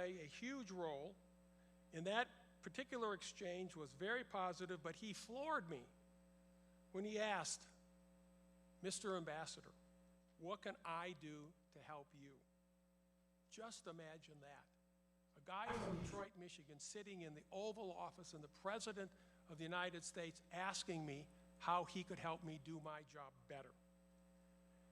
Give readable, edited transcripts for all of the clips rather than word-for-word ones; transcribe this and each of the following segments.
play a huge role in that particular exchange was very positive, but he floored me when he asked, "Mr. Ambassador, what can I do to help you?" Just imagine that. A guy from Detroit, Michigan, sitting in the Oval Office and the President of the United States asking me how he could help me do my job better.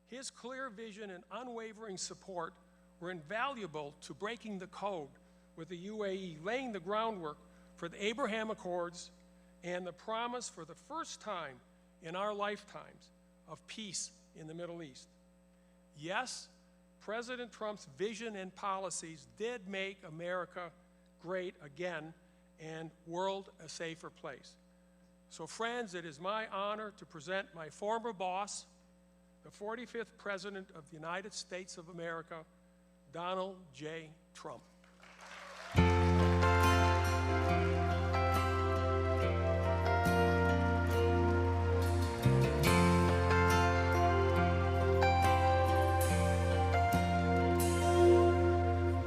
His clear vision and unwavering support were invaluable to breaking the code with the UAE, laying the groundwork for the Abraham Accords and the promise for the first time in our lifetimes of peace in the Middle East. Yes, President Trump's vision and policies did make America great again and world a safer place. So friends, it is my honor to present my former boss, the 45th President of the United States of America, Donald J. Trump.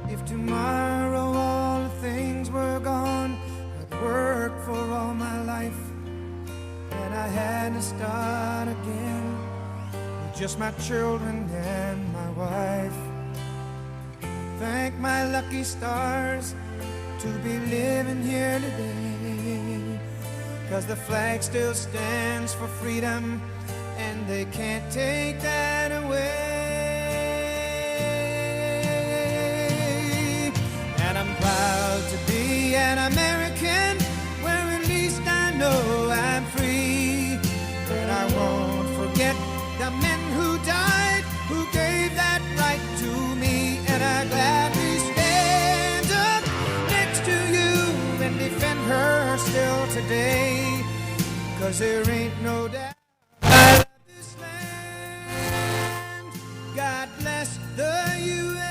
If tomorrow all the things were gone, I'd work for all my life, and I had to start again with just my children and my wife. Thank my lucky stars to be living here today, 'cause the flag still stands for freedom, and they can't take that away. And I'm proud to be an American, where at least I know I'm free. And I won't forget the men who died, who gave that right to me. And I gladly stand up next to you and defend her still today, 'cause there ain't no doubt I love this land. God bless the USA.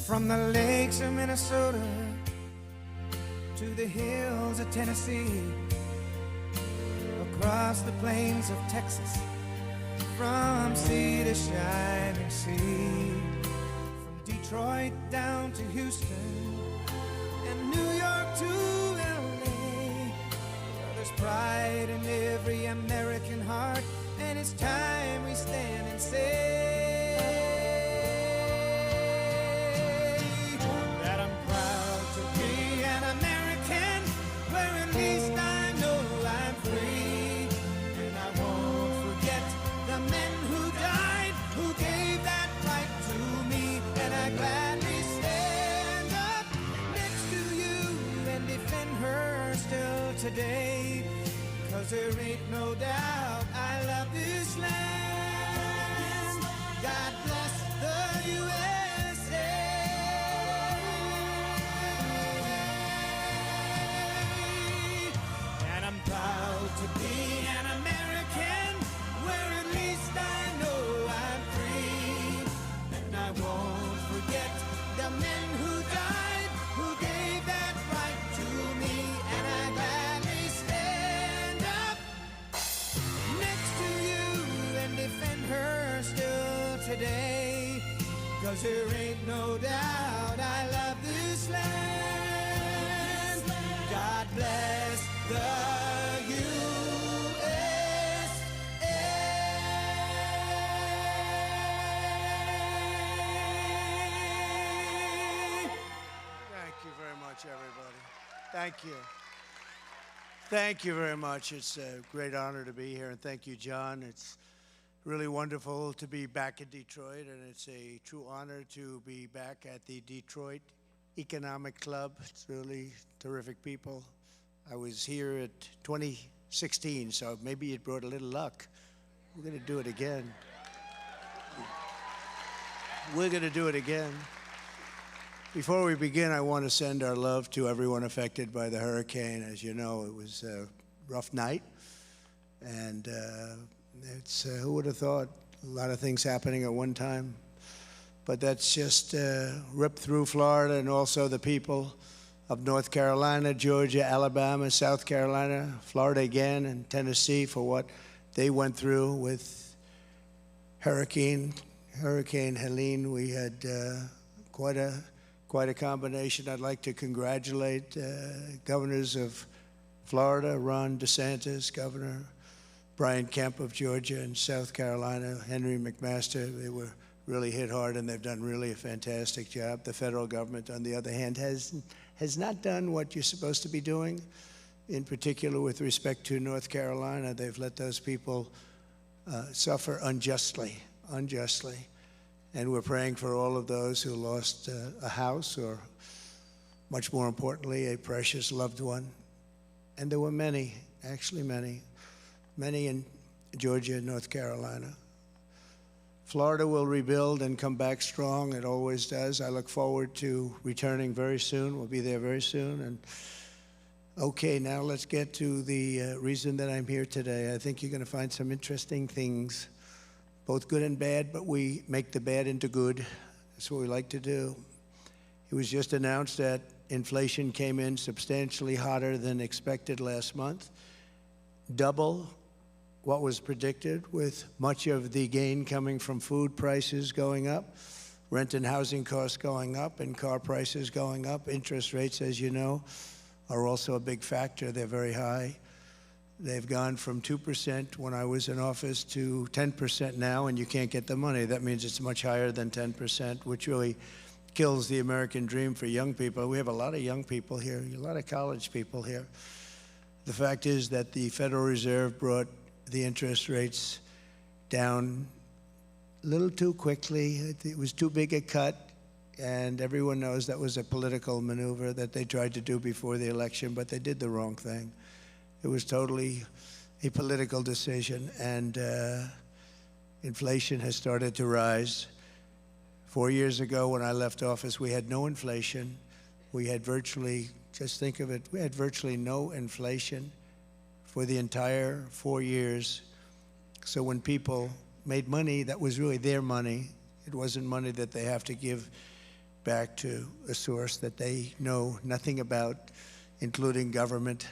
From the lakes of Minnesota to the hills of Tennessee, across the plains of Texas, from sea to shining sea, from Detroit down to Houston and New York to LA. Well, there's pride in every American heart, and it's time we stand and say that I'm proud to be an American, where at least I know I'm free. And I won't forget the men who died, who gave that right to me. And I gladly stand up next to you and defend her still today, 'cause there ain't no doubt I love this land. God bless the USA. And I'm proud to be an American, where at least I know I'm free. And I won't forget the men who died, who gave that right to me. And I gladly stand up next to you and defend her still today, 'cause there ain't no doubt I love this land. God bless the USA. Thank you very much, everybody. Thank you. Thank you very much. It's a great honor to be here, and thank you, John. It's really wonderful to be back in Detroit, and it's a true honor to be back at the Detroit Economic Club. It's really terrific people. I was here at 2016, so maybe it brought a little luck. We're going to do it again. We're going to do it again. Before we begin, I want to send our love to everyone affected by the hurricane. As you know, it was a rough night, and who would have thought a lot of things happening at one time? But that's just ripped through Florida and also the people of North Carolina, Georgia, Alabama, South Carolina, Florida again, and Tennessee for what they went through with Hurricane Helene. We had quite a combination. I'd like to congratulate governors of Florida, Ron DeSantis, Governor Brian Kemp of Georgia, and South Carolina, Henry McMaster. They were really hit hard, and they've done really a fantastic job. The federal government, on the other hand, has not done what you're supposed to be doing. In particular, with respect to North Carolina, they've let those people suffer unjustly. And we're praying for all of those who lost a house, or much more importantly, a precious loved one. And there were many, actually many in Georgia and North Carolina. Florida will rebuild and come back strong. It always does. I look forward to returning very soon. We'll be there very soon. And okay, now let's get to the reason that I'm here today. I think you're going to find some interesting things, both good and bad, but we make the bad into good. That's what we like to do. It was just announced that inflation came in substantially hotter than expected last month, double what was predicted, with much of the gain coming from food prices going up, rent and housing costs going up, and car prices going up. Interest rates, as you know, are also a big factor. They're very high. They've gone from 2% when I was in office to 10% now, and you can't get the money. That means it's much higher than 10%, which really kills the American dream for young people. We have a lot of young people here, a lot of college people here. The fact is that the Federal Reserve brought the interest rates down a little too quickly. It was too big a cut, and everyone knows that was a political maneuver that they tried to do before the election, but they did the wrong thing. It was totally a political decision, and inflation has started to rise. 4 years ago, when I left office, we had no inflation. We had virtually, just think of it, we had virtually no inflation for the entire 4 years. So when people made money, that was really their money. It wasn't money that they have to give back to a source that they know nothing about, including government.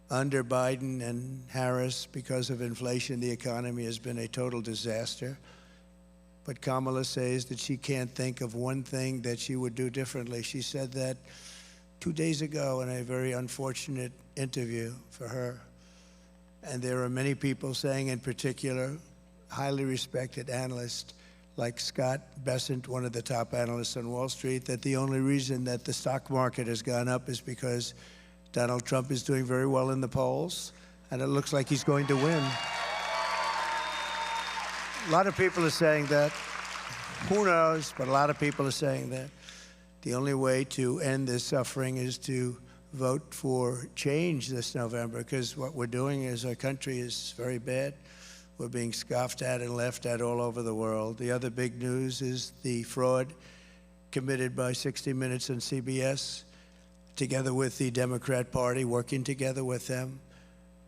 Under Biden and Harris, because of inflation, the economy has been a total disaster. But Kamala says that she can't think of one thing that she would do differently. She said that 2 days ago in a very unfortunate interview for her. And there are many people saying, in particular, highly respected analysts like Scott Bessent, one of the top analysts on Wall Street, that the only reason that the stock market has gone up is because Donald Trump is doing very well in the polls, and it looks like he's going to win. A lot of people are saying that. Who knows? But a lot of people are saying that. The only way to end this suffering is to vote for change this November, because what we're doing is our country is very bad. We're being scoffed at and laughed at all over the world. The other big news is the fraud committed by 60 Minutes and CBS, together with the Democrat Party, working together with them,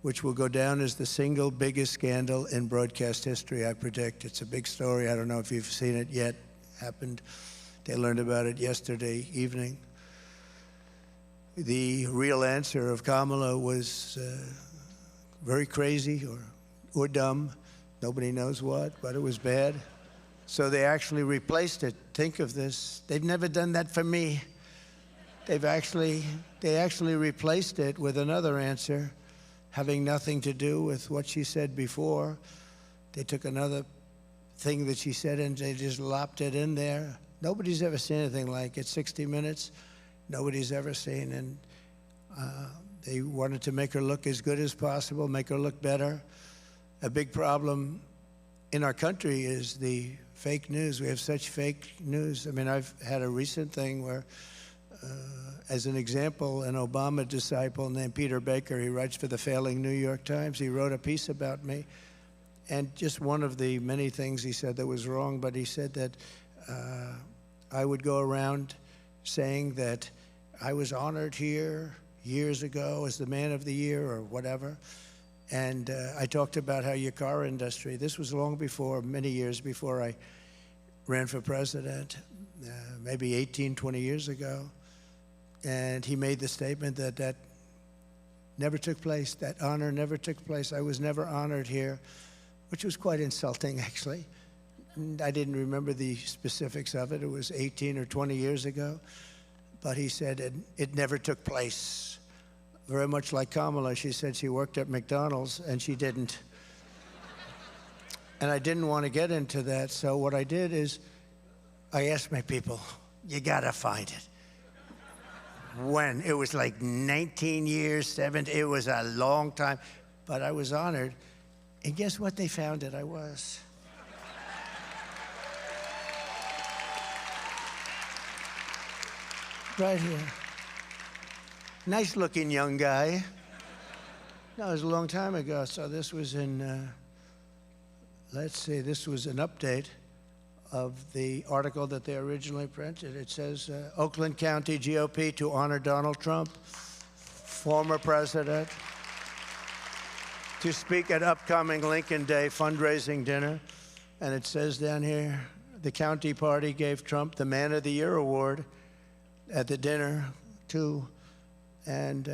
which will go down as the single biggest scandal in broadcast history, I predict. It's a big story. I don't know if you've seen it yet. Happened. They learned about it yesterday evening. The real answer of Kamala was very crazy or dumb. Nobody knows what, but it was bad. So they actually replaced it. Think of this. They've never done that for me. They actually replaced it with another answer, having nothing to do with what she said before. They took another thing that she said and they just lopped it in there. Nobody's ever seen anything like it. 60 Minutes, nobody's ever seen. And they wanted to make her look as good as possible, make her look better. A big problem in our country is the fake news. We have such fake news. I mean, I've had a recent thing where, as an example, an Obama disciple named Peter Baker, he writes for the failing New York Times. He wrote a piece about me. And just one of the many things he said that was wrong, but he said that I would go around saying that I was honored here years ago as the Man of the Year or whatever. And I talked about how your car industry, this was long before, many years before I ran for president, maybe 18, 20 years ago. And he made the statement that that never took place, that honor never took place. I was never honored here, which was quite insulting, actually. And I didn't remember the specifics of it. It was 18 or 20 years ago. But he said it never took place. Very much like Kamala, she said she worked at McDonald's, and she didn't. And I didn't want to get into that, so what I did is I asked my people, you gotta find it. When? It was like 19 years, 17, it was a long time, but I was honored. And guess what they found it I was? Right here. Nice looking young guy. No, it was a long time ago, so this was in, let's see, this was an update of the article that they originally printed. It says, Oakland County GOP to honor Donald Trump, former president, to speak at upcoming Lincoln Day fundraising dinner. And it says down here, the county party gave Trump the Man of the Year award at the dinner, too. And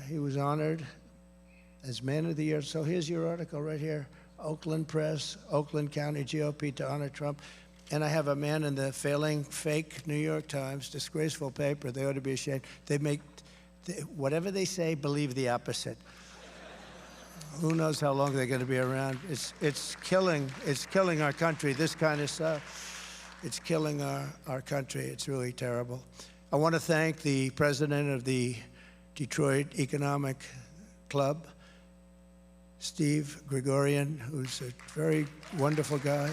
he was honored as Man of the Year. So here's your article right here. Oakland Press, Oakland County GOP to honor Trump. And I have a man in the failing, fake New York Times, disgraceful paper. They ought to be ashamed. They make, whatever they say, believe the opposite. Who knows how long they're going to be around. It's killing our country, this kind of stuff. It's killing our country. It's really terrible. I want to thank the president of the Detroit Economic Club, Steve Gregorian, who's a very wonderful guy,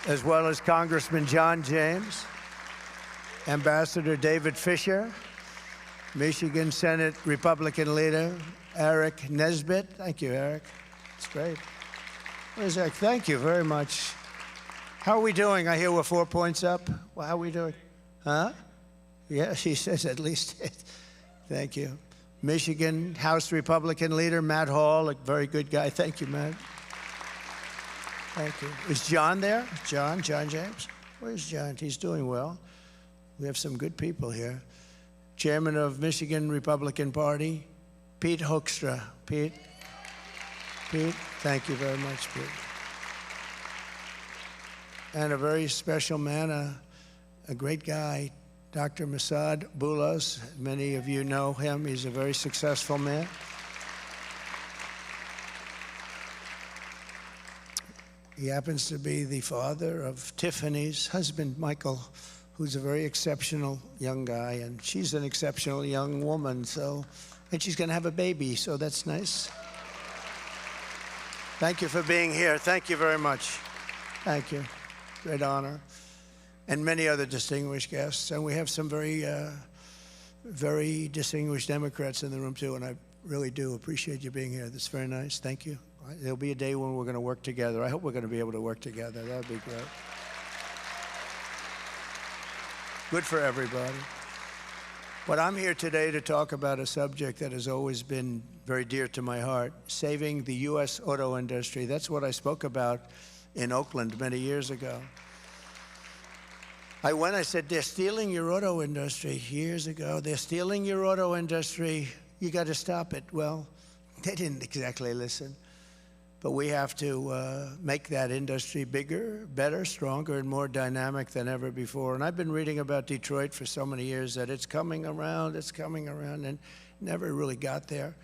as well as Congressman John James, Ambassador David Fisher, Michigan Senate Republican leader Eric Nesbitt. Thank you, Eric. It's great. Where's Eric? Thank you very much. How are we doing? I hear we're 4 points up. Well, how are we doing? Huh? Yeah, she says at least. Thank you. Michigan House Republican leader Matt Hall, a very good guy. Thank you, Matt. Thank you. Is John there? John James? Where's John? He's doing well. We have some good people here. Chairman of Michigan Republican Party, Pete Hoekstra. Pete, thank you very much, Pete. And a very special man, a great guy, Dr. Masad Boulos. Many of you know him. He's a very successful man. He happens to be the father of Tiffany's husband, Michael, who's a very exceptional young guy, and she's an exceptional young woman, and she's going to have a baby, so that's nice. Thank you for being here. Thank you very much. Thank you. Great honor. And many other distinguished guests. And we have some very, very distinguished Democrats in the room, too, and I really do appreciate you being here. That's very nice. Thank you. There'll be a day when we're going to work together. I hope we're going to be able to work together. That would be great. Good for everybody. But I'm here today to talk about a subject that has always been very dear to my heart, saving the U.S. auto industry. That's what I spoke about in Oakland many years ago. I said, they're stealing your auto industry years ago. They're stealing your auto industry. You got to stop it. Well, they didn't exactly listen. But we have to make that industry bigger, better, stronger, and more dynamic than ever before. And I've been reading about Detroit for so many years that it's coming around, and never really got there.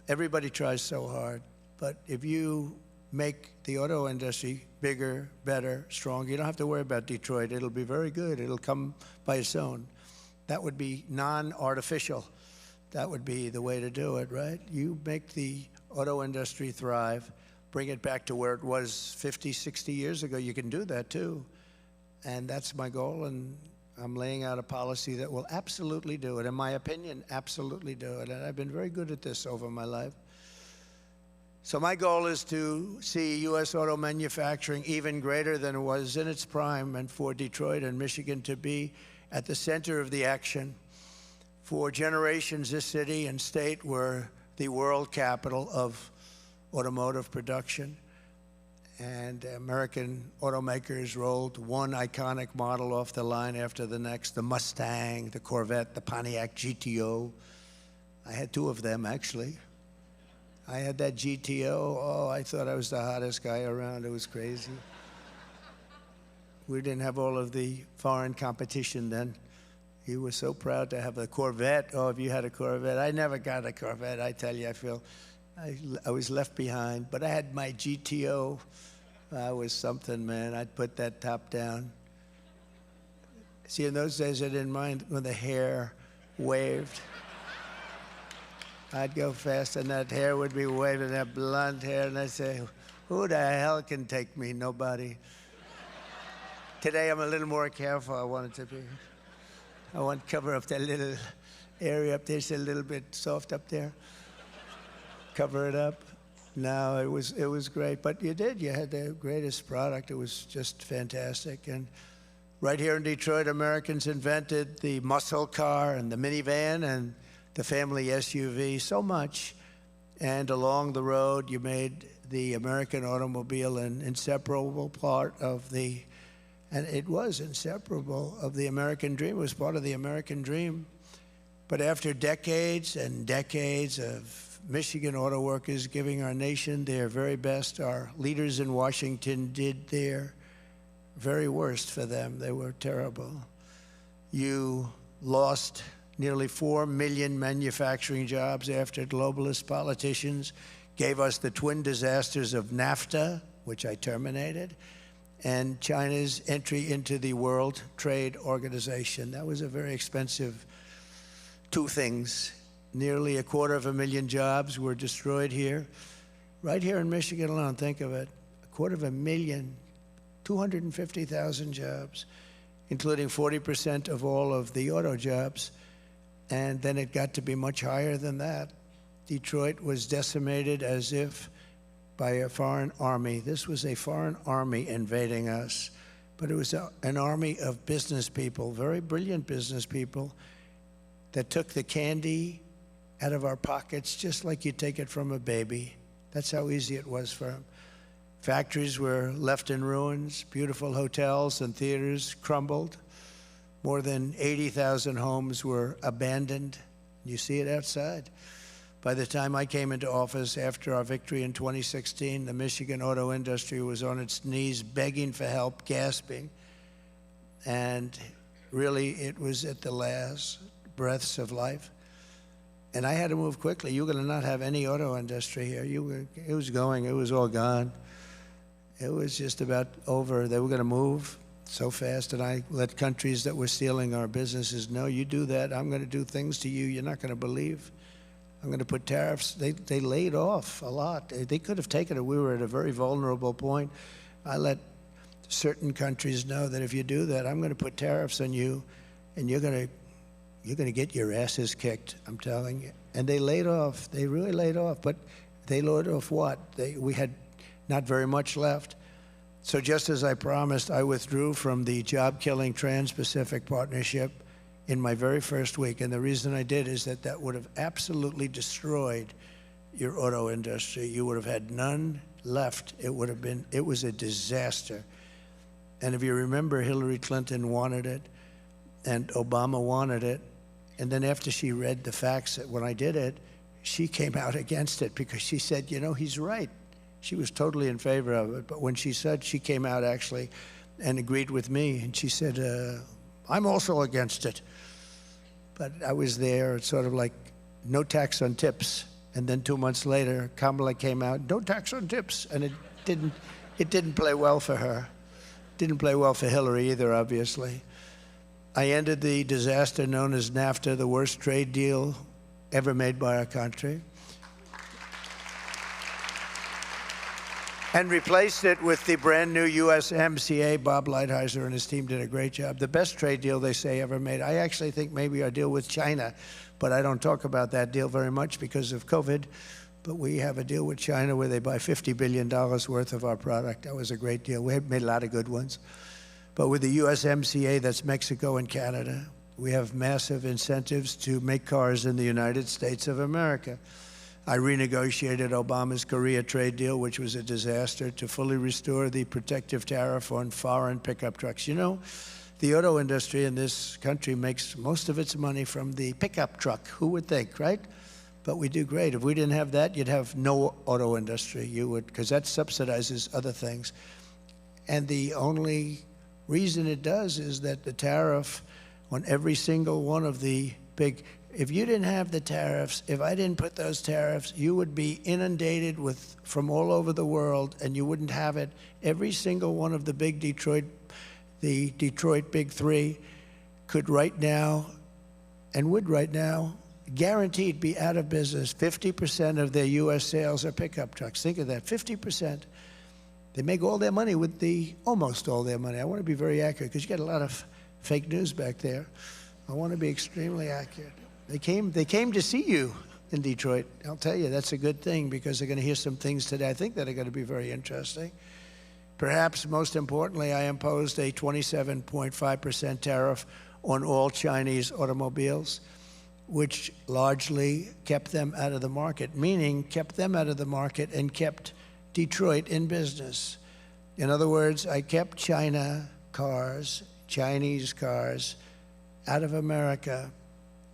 Everybody tries so hard. But if you make the auto industry bigger, better, stronger, you don't have to worry about Detroit. It'll be very good. It'll come by its own. That would be non-artificial. That would be the way to do it, right? You make the auto industry thrive, bring it back to where it was 50, 60 years ago. You can do that, too. And that's my goal, and I'm laying out a policy that will absolutely do it. In my opinion, absolutely do it. And I've been very good at this over my life. So my goal is to see U.S. auto manufacturing even greater than it was in its prime, and for Detroit and Michigan to be at the center of the action. For generations, this city and state were the world capital of automotive production. And American automakers rolled one iconic model off the line after the next, the Mustang, the Corvette, the Pontiac GTO. I had two of them, actually. I had that GTO. Oh, I thought I was the hottest guy around. It was crazy. We didn't have all of the foreign competition then. He was so proud to have a Corvette. Oh, if you had a Corvette. I never got a Corvette. I tell you, I feel I was left behind. But I had my GTO. I was something, man. I'd put that top down. See, in those days, I didn't mind when the hair waved. I'd go fast, and that hair would be waving, that blonde hair, and I'd say, who the hell can take me? Nobody. Today, I'm a little more careful. I want it to be. I want to cover up that little area up there. It's a little bit soft up there. Cover it up. No, it was great. But you did. You had the greatest product. It was just fantastic. And right here in Detroit, Americans invented the muscle car and the minivan and the family SUV so much. And along the road, you made the American automobile an inseparable part of the, and it was inseparable of the American dream. It was part of the American dream. But after decades and decades of Michigan auto workers giving our nation their very best, our leaders in Washington did their very worst for them. They were terrible. You lost nearly 4 million manufacturing jobs after globalist politicians gave us the twin disasters of NAFTA, which I terminated, and China's entry into the World Trade Organization. That was a very expensive two things. Nearly 250,000 jobs were destroyed here. Right here in Michigan alone, think of it, 250,000, 250,000 jobs, including 40% of all of the auto jobs. And then it got to be much higher than that. Detroit was decimated as if by a foreign army. This was a foreign army invading us, but it was an army of business people, very brilliant business people, that took the candy out of our pockets just like you take it from a baby. That's how easy it was for them. Factories were left in ruins. Beautiful hotels and theaters crumbled. More than 80,000 homes were abandoned. You see it outside. By the time I came into office after our victory in 2016, the Michigan auto industry was on its knees begging for help, gasping. And really, it was at the last breaths of life. And I had to move quickly. You were going to not have any auto industry here. It was all gone. It was just about over. They were going to move so fast, and I let countries that were stealing our businesses know, you do that, I'm going to do things to you you're not going to believe. I'm going to put tariffs. They laid off a lot. They could have taken it. We were at a very vulnerable point. I let certain countries know that if you do that, I'm going to put tariffs on you, and you're going to get your asses kicked, I'm telling you. And they laid off. They really laid off. But they laid off what? We had not very much left. So just as I promised, I withdrew from the job-killing Trans-Pacific Partnership in my very first week. And the reason I did is that would have absolutely destroyed your auto industry. You would have had none left. It was a disaster. And if you remember, Hillary Clinton wanted it, and Obama wanted it. And then after she read the facts, when I did it, she came out against it because she said, you know, he's right. She was totally in favor of it. But when she said, she came out actually and agreed with me. And she said, I'm also against it. But I was there. It's sort of like no tax on tips. And then 2 months later, Kamala came out, no tax on tips. And it didn't play well for her. Didn't play well for Hillary either, obviously. I ended the disaster known as NAFTA, the worst trade deal ever made by our country, and replaced it with the brand new USMCA. Bob Lighthizer and his team did a great job. The best trade deal they say ever made. I actually think maybe our deal with China, but I don't talk about that deal very much because of COVID. But we have a deal with China where they buy $50 billion worth of our product. That was a great deal. We have made a lot of good ones. But with the USMCA, that's Mexico and Canada, we have massive incentives to make cars in the United States of America. I renegotiated Obama's Korea trade deal, which was a disaster, to fully restore the protective tariff on foreign pickup trucks. You know, the auto industry in this country makes most of its money from the pickup truck. Who would think, right? But we do great. If we didn't have that, you'd have no auto industry. You would, because that subsidizes other things. And the only reason it does is that the tariff on every single one of the big, if you didn't have the tariffs, if I didn't put those tariffs, you would be inundated with from all over the world, and you wouldn't have it. Every single one of the Detroit Big Three could right now, and would right now, guaranteed be out of business. 50% of their U.S. sales are pickup trucks. Think of that, 50%. They make all their money with almost all their money. I want to be very accurate because you get a lot of fake news back there. I want to be extremely accurate. They came to see you in Detroit. I'll tell you, that's a good thing because they're going to hear some things today I think that are going to be very interesting. Perhaps most importantly, I imposed a 27.5% tariff on all Chinese automobiles, which largely kept them out of the market, meaning kept them out of the market and kept Detroit in business. In other words, I kept Chinese cars out of America,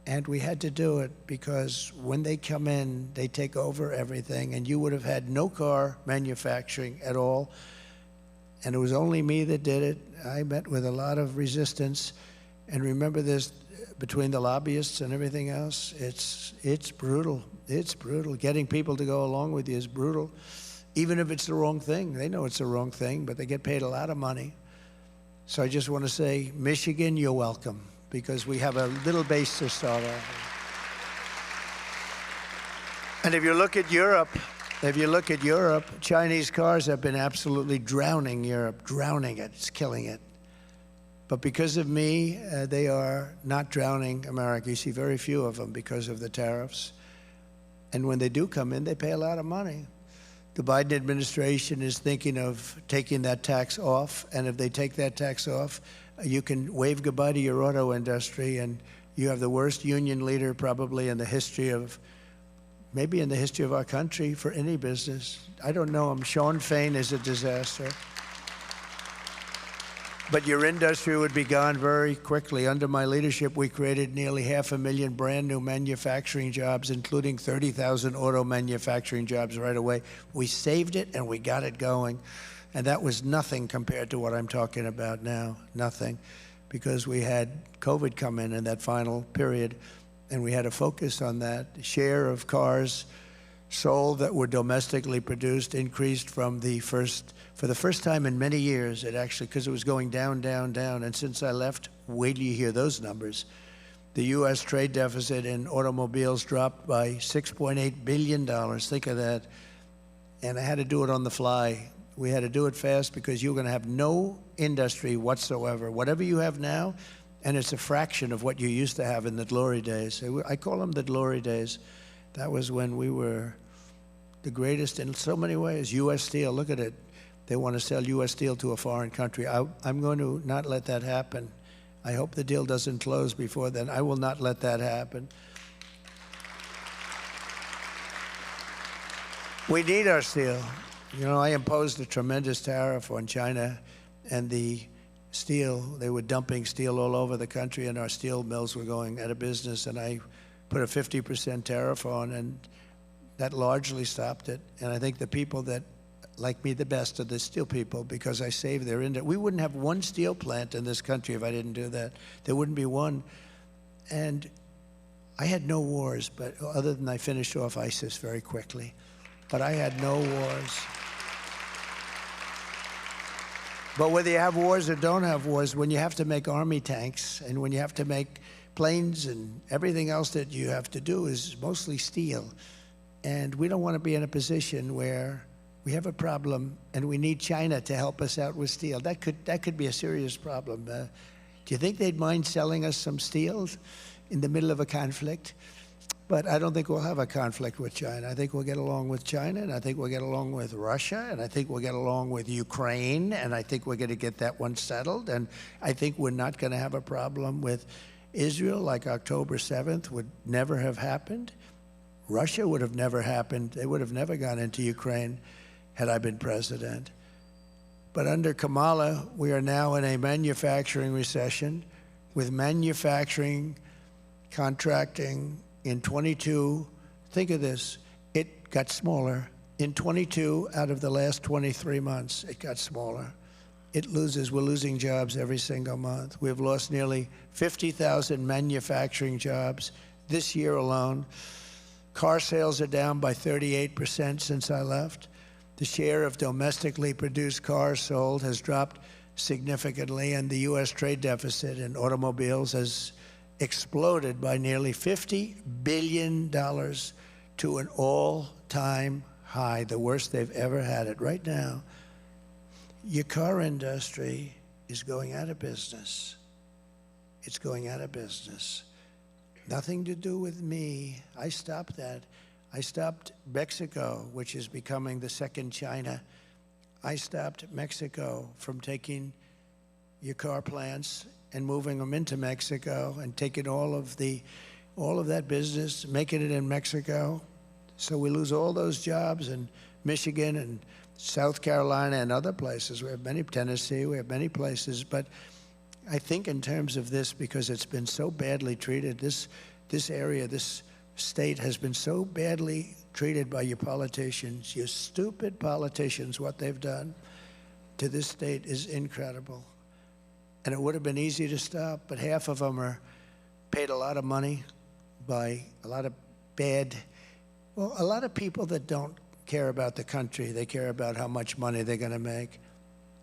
and we had to do it because when they come in, they take over everything, and you would have had no car manufacturing at all. And it was only me that did it. I met with a lot of resistance. And remember this, between the lobbyists and everything else, it's brutal. It's brutal. Getting people to go along with you is brutal. Even if it's the wrong thing. They know it's the wrong thing, but they get paid a lot of money. So I just want to say, Michigan, you're welcome, because we have a little base to start off. And if you look at Europe, Chinese cars have been absolutely drowning Europe, drowning it. It's killing it. But because of me, they are not drowning America. You see very few of them because of the tariffs. And when they do come in, they pay a lot of money. The Biden administration is thinking of taking that tax off. And if they take that tax off, you can wave goodbye to your auto industry. And you have the worst union leader probably in the history of, maybe in the history of our country for any business. I don't know him. Sean Fain is a disaster. But your industry would be gone very quickly. Under my leadership, we created nearly 500,000 brand new manufacturing jobs, including 30,000 auto manufacturing jobs right away. We saved it and we got it going. And that was nothing compared to what I'm talking about now, nothing. Because we had COVID come in that final period, and we had to focus on that. The share of cars sold that were domestically produced increased for the first time in many years. It actually, because it was going down, down, down. And since I left, wait till you hear those numbers. The U.S. trade deficit in automobiles dropped by $6.8 billion. Think of that. And I had to do it on the fly. We had to do it fast because you were going to have no industry whatsoever. Whatever you have now, and it's a fraction of what you used to have in the glory days. I call them the glory days. That was when we were the greatest in so many ways. U.S. Steel, look at it. They want to sell U.S. Steel to a foreign country. I'm going to not let that happen. I hope the deal doesn't close before then. I will not let that happen. We need our steel. You know, I imposed a tremendous tariff on China and the steel. They were dumping steel all over the country, and our steel mills were going out of business, and I put a 50% tariff on, and that largely stopped it. And I think the people that like me the best are the steel people, because I saved their industry. We wouldn't have one steel plant in this country if I didn't do that. There wouldn't be one. And I had no wars, but other than I finished off ISIS very quickly. But I had no wars. But whether you have wars or don't have wars, when you have to make army tanks and when you have to make planes and everything else that you have to do is mostly steel. And we don't want to be in a position where we have a problem and we need China to help us out with steel. That could be a serious problem. Do you think they'd mind selling us some steel in the middle of a conflict? But I don't think we'll have a conflict with China. I think we'll get along with China, and I think we'll get along with Russia, and I think we'll get along with Ukraine, and I think we're going to get that one settled. And I think we're not going to have a problem with Israel, like October 7th would never have happened. Russia would have never happened. They would have never gone into Ukraine had I been president. But under Kamala, we are now in a manufacturing recession with manufacturing contracting in 22. Think of this. It got smaller. In 22 out of the last 23 months, it got smaller. We're losing jobs every single month. We've lost nearly 50,000 manufacturing jobs this year alone. Car sales are down by 38% since I left. The share of domestically produced cars sold has dropped significantly, and the U.S. trade deficit in automobiles has exploded by nearly $50 billion to an all-time high, the worst they've ever had it. Right now, your car industry is going out of business. It's going out of business. Nothing to do with me. I stopped that. I stopped Mexico, which is becoming the second China. I stopped Mexico from taking your car plants and moving them into Mexico and taking all of that business, making it in Mexico. So we lose all those jobs in Michigan and South Carolina and other places. We have many, Tennessee, we have many places. But I think in terms of this, because it's been so badly treated, this area, this state has been so badly treated by your politicians, your stupid politicians. What they've done to this state is incredible. And it would have been easy to stop, but half of them are paid a lot of money by a lot of a lot of people that don't care about the country. They care about how much money they're going to make,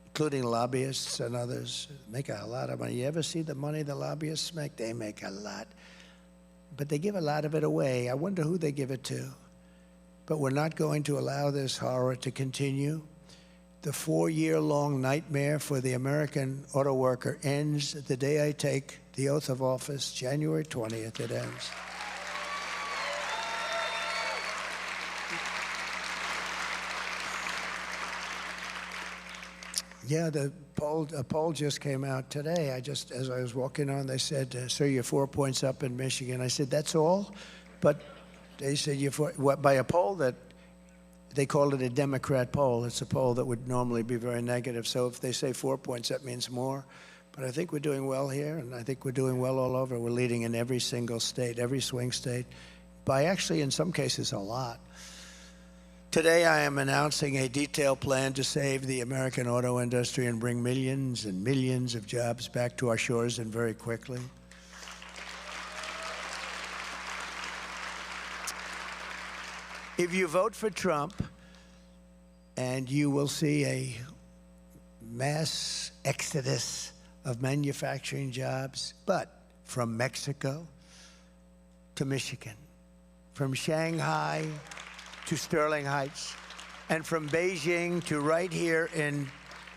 including lobbyists and others. Make a lot of money. You ever see the money the lobbyists make? They make a lot. But they give a lot of it away. I wonder who they give it to. But we're not going to allow this horror to continue. The 4-year-long nightmare for the American auto worker ends the day I take the oath of office, January 20th, it ends. Yeah, a poll just came out today. As I was walking on, they said, sir, you're 4 points up in Michigan. I said, that's all? But they said, by a poll that, they called it a Democrat poll. It's a poll that would normally be very negative. So if they say 4 points, that means more. But I think we're doing well here, and I think we're doing well all over. We're leading in every single state, every swing state, by actually, in some cases, a lot. Today, I am announcing a detailed plan to save the American auto industry and bring millions and millions of jobs back to our shores and very quickly. If you vote for Trump, and you will see a mass exodus of manufacturing jobs, but from Mexico to Michigan, from Shanghai to Sterling Heights, and from Beijing to right here in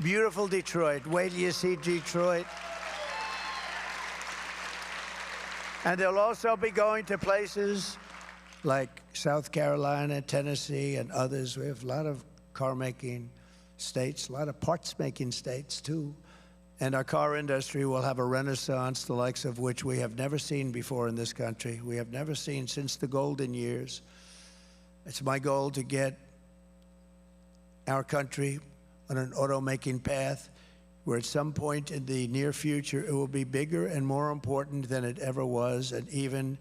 beautiful Detroit. Wait till you see Detroit. And they'll also be going to places like South Carolina, Tennessee, and others. We have a lot of car-making states, a lot of parts-making states, too. And our car industry will have a renaissance, the likes of which we have never seen before in this country. We have never seen since the golden years. It's my goal to get our country on an automaking path where at some point in the near future it will be bigger and more important than it ever was, and even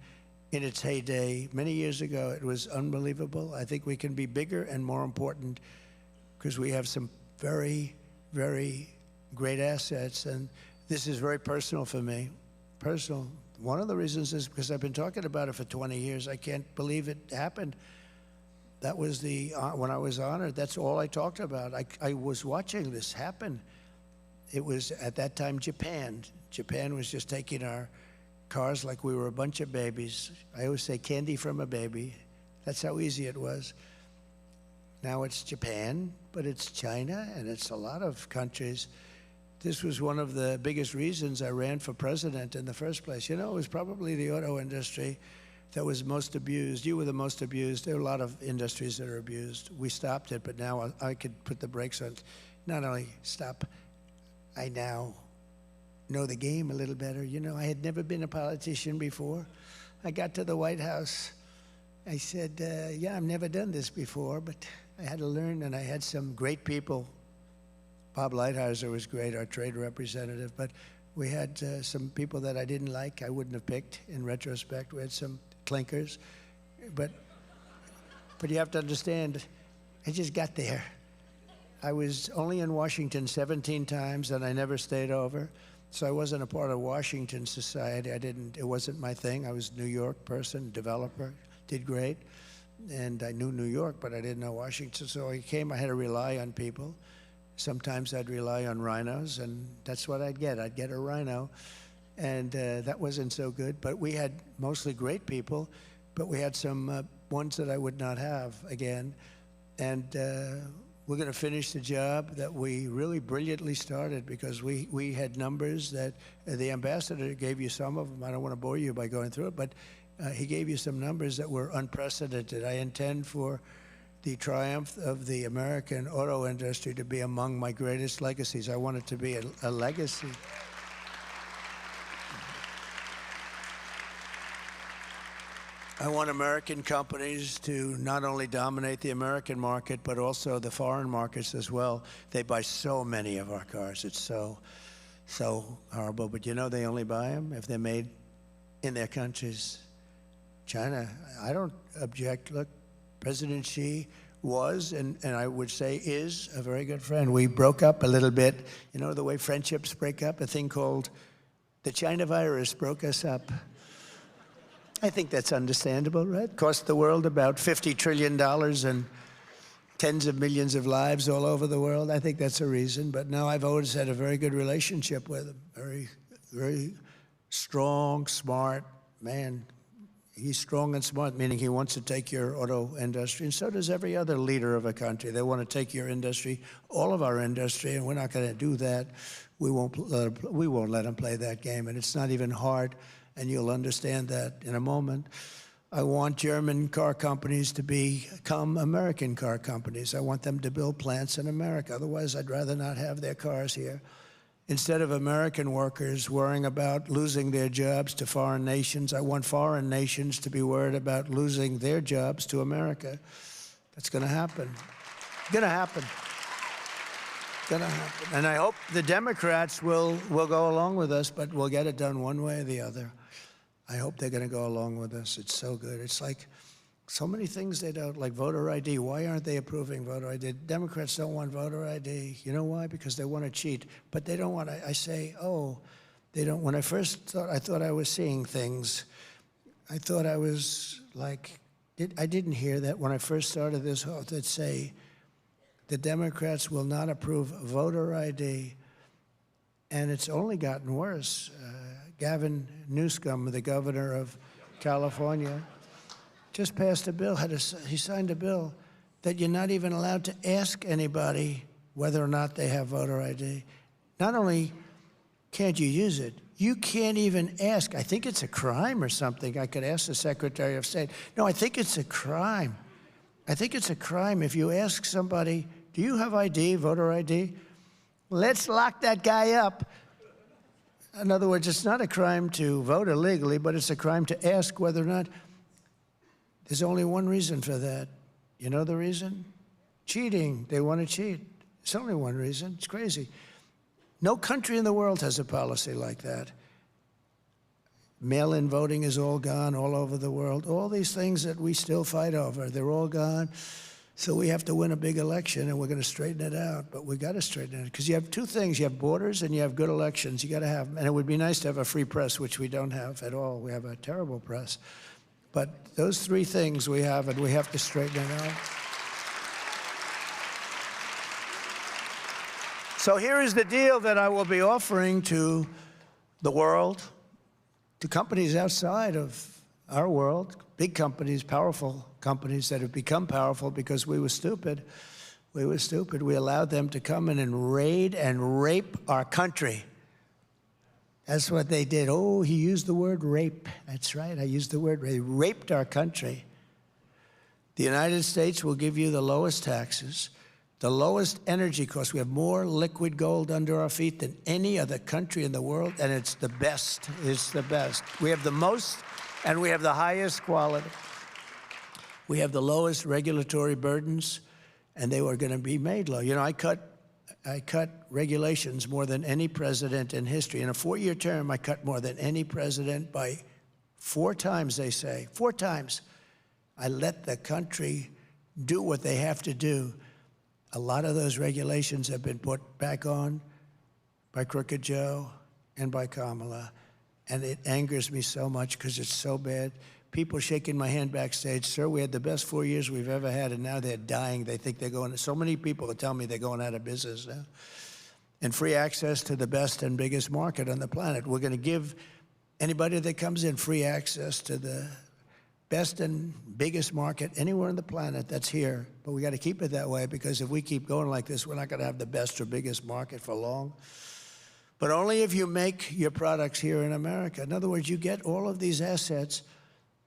in its heyday many years ago it was unbelievable. I think we can be bigger and more important because we have some very, very great assets, and this is very personal for me. Personal. One of the reasons is because I've been talking about it for 20 years. I can't believe it happened. That was when I was honored, that's all I talked about. I was watching this happen. It was, at that time, Japan. Japan was just taking our cars like we were a bunch of babies. I always say candy from a baby. That's how easy it was. Now it's Japan, but it's China, and it's a lot of countries. This was one of the biggest reasons I ran for president in the first place. You know, it was probably the auto industry that was most abused. You were the most abused. There are a lot of industries that are abused. We stopped it, but now I could put the brakes on. Not only stop, I now know the game a little better. You know, I had never been a politician before. I got to the White House, I said, yeah, I've never done this before, but I had to learn, and I had some great people. Bob Lighthizer was great, our trade representative, but we had some people that I didn't like, I wouldn't have picked in retrospect. We had some clinkers, but you have to understand, I just got there. I was only in Washington 17 times, and I never stayed over. So I wasn't a part of Washington society. It wasn't my thing. I was a New York person, developer, did great. And I knew New York, but I didn't know Washington. So I came, I had to rely on people. Sometimes I'd rely on rhinos, and that's what I'd get. I'd get a rhino. And that wasn't so good. But we had mostly great people, but we had some ones that I would not have again. And we're going to finish the job that we really brilliantly started, because we had numbers that the ambassador gave you some of them. I don't want to bore you by going through it, but he gave you some numbers that were unprecedented. I intend for the triumph of the American auto industry to be among my greatest legacies. I want it to be a legacy. I want American companies to not only dominate the American market, but also the foreign markets as well. They buy so many of our cars. It's so horrible. But you know, they only buy them if they're made in their countries. China, I don't object. Look, President Xi was, and I would say is, a very good friend. We broke up a little bit. You know the way friendships break up? A thing called the China virus broke us up. I think that's understandable, right? Cost the world about $50 trillion and tens of millions of lives all over the world. I think that's a reason. But no, I've always had a very good relationship with him. Very, very strong, smart man. He's strong and smart, meaning he wants to take your auto industry, and so does every other leader of a country. They want to take your industry, all of our industry, and we're not going to do that. We won't let them play that game, and it's not even hard. And you'll understand that in a moment. I want German car companies to become American car companies. I want them to build plants in America. Otherwise, I'd rather not have their cars here. Instead of American workers worrying about losing their jobs to foreign nations, I want foreign nations to be worried about losing their jobs to America. That's going to happen. Going to happen. Going to happen. And I hope the Democrats will go along with us, but we'll get it done one way or the other. I hope they're going to go along with us. It's so good. It's like so many things they don't, like voter ID. Why aren't they approving voter ID? Democrats don't want voter ID. You know why? Because they want to cheat. But they don't want to, I say, oh, they don't. When I first thought, I thought I was seeing things. I thought I was like, I didn't hear that when I first started this whole, that say, the Democrats will not approve voter ID. And it's only gotten worse. Gavin Newsom, the governor of California, just passed a bill, he signed a bill that you're not even allowed to ask anybody whether or not they have voter ID. Not only can't you use it, you can't even ask. I think it's a crime or something. I could ask the Secretary of State. No, I think it's a crime. I think it's a crime if you ask somebody, do you have ID, voter ID? Let's lock that guy up. In other words, it's not a crime to vote illegally, but it's a crime to ask whether or not. There's only one reason for that. You know the reason? Cheating. They want to cheat. It's only one reason. It's crazy. No country in the world has a policy like that. Mail-in voting is all gone all over the world. All these things that we still fight over, they're all gone. So we have to win a big election, and we're going to straighten it out. But we got to straighten it, because you have two things. You have borders, and you have good elections. You got to have them. And it would be nice to have a free press, which we don't have at all. We have a terrible press. But those three things we have, and we have to straighten it out. So here is the deal that I will be offering to the world, to companies outside of our world, big companies, powerful companies that have become powerful because we were stupid. We were stupid. We allowed them to come in and raid and rape our country. That's what they did. Oh, he used the word rape. That's right, I used the word rape. They raped our country. The United States will give you the lowest taxes, the lowest energy costs. We have more liquid gold under our feet than any other country in the world, and it's the best. It's the best. We have the most, and we have the highest quality. We have the lowest regulatory burdens, and they were going to be made low. You know, I cut regulations more than any president in history. In a 4-year term, I cut more than any president by 4 times, they say. 4 times. I let the country do what they have to do. A lot of those regulations have been put back on by Crooked Joe and by Kamala, and it angers me so much because it's so bad. People shaking my hand backstage, sir, we had the best 4 years we've ever had, and now they're dying. They think they're going, so many people are telling me they're going out of business now. And free access to the best and biggest market on the planet. We're going to give anybody that comes in free access to the best and biggest market anywhere on the planet that's here. But we got to keep it that way, because if we keep going like this, we're not going to have the best or biggest market for long. But only if you make your products here in America. In other words, you get all of these assets,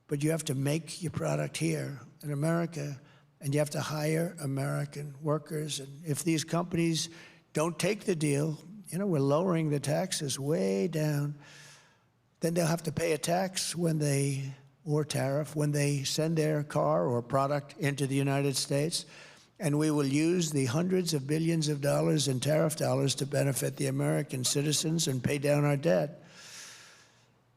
but you have to make your product here in America, and you have to hire American workers. And if these companies don't take the deal, you know, we're lowering the taxes way down, then they'll have to pay a tax or tariff when they send their car or product into the United States. And we will use the hundreds of billions of dollars in tariff dollars to benefit the American citizens and pay down our debt.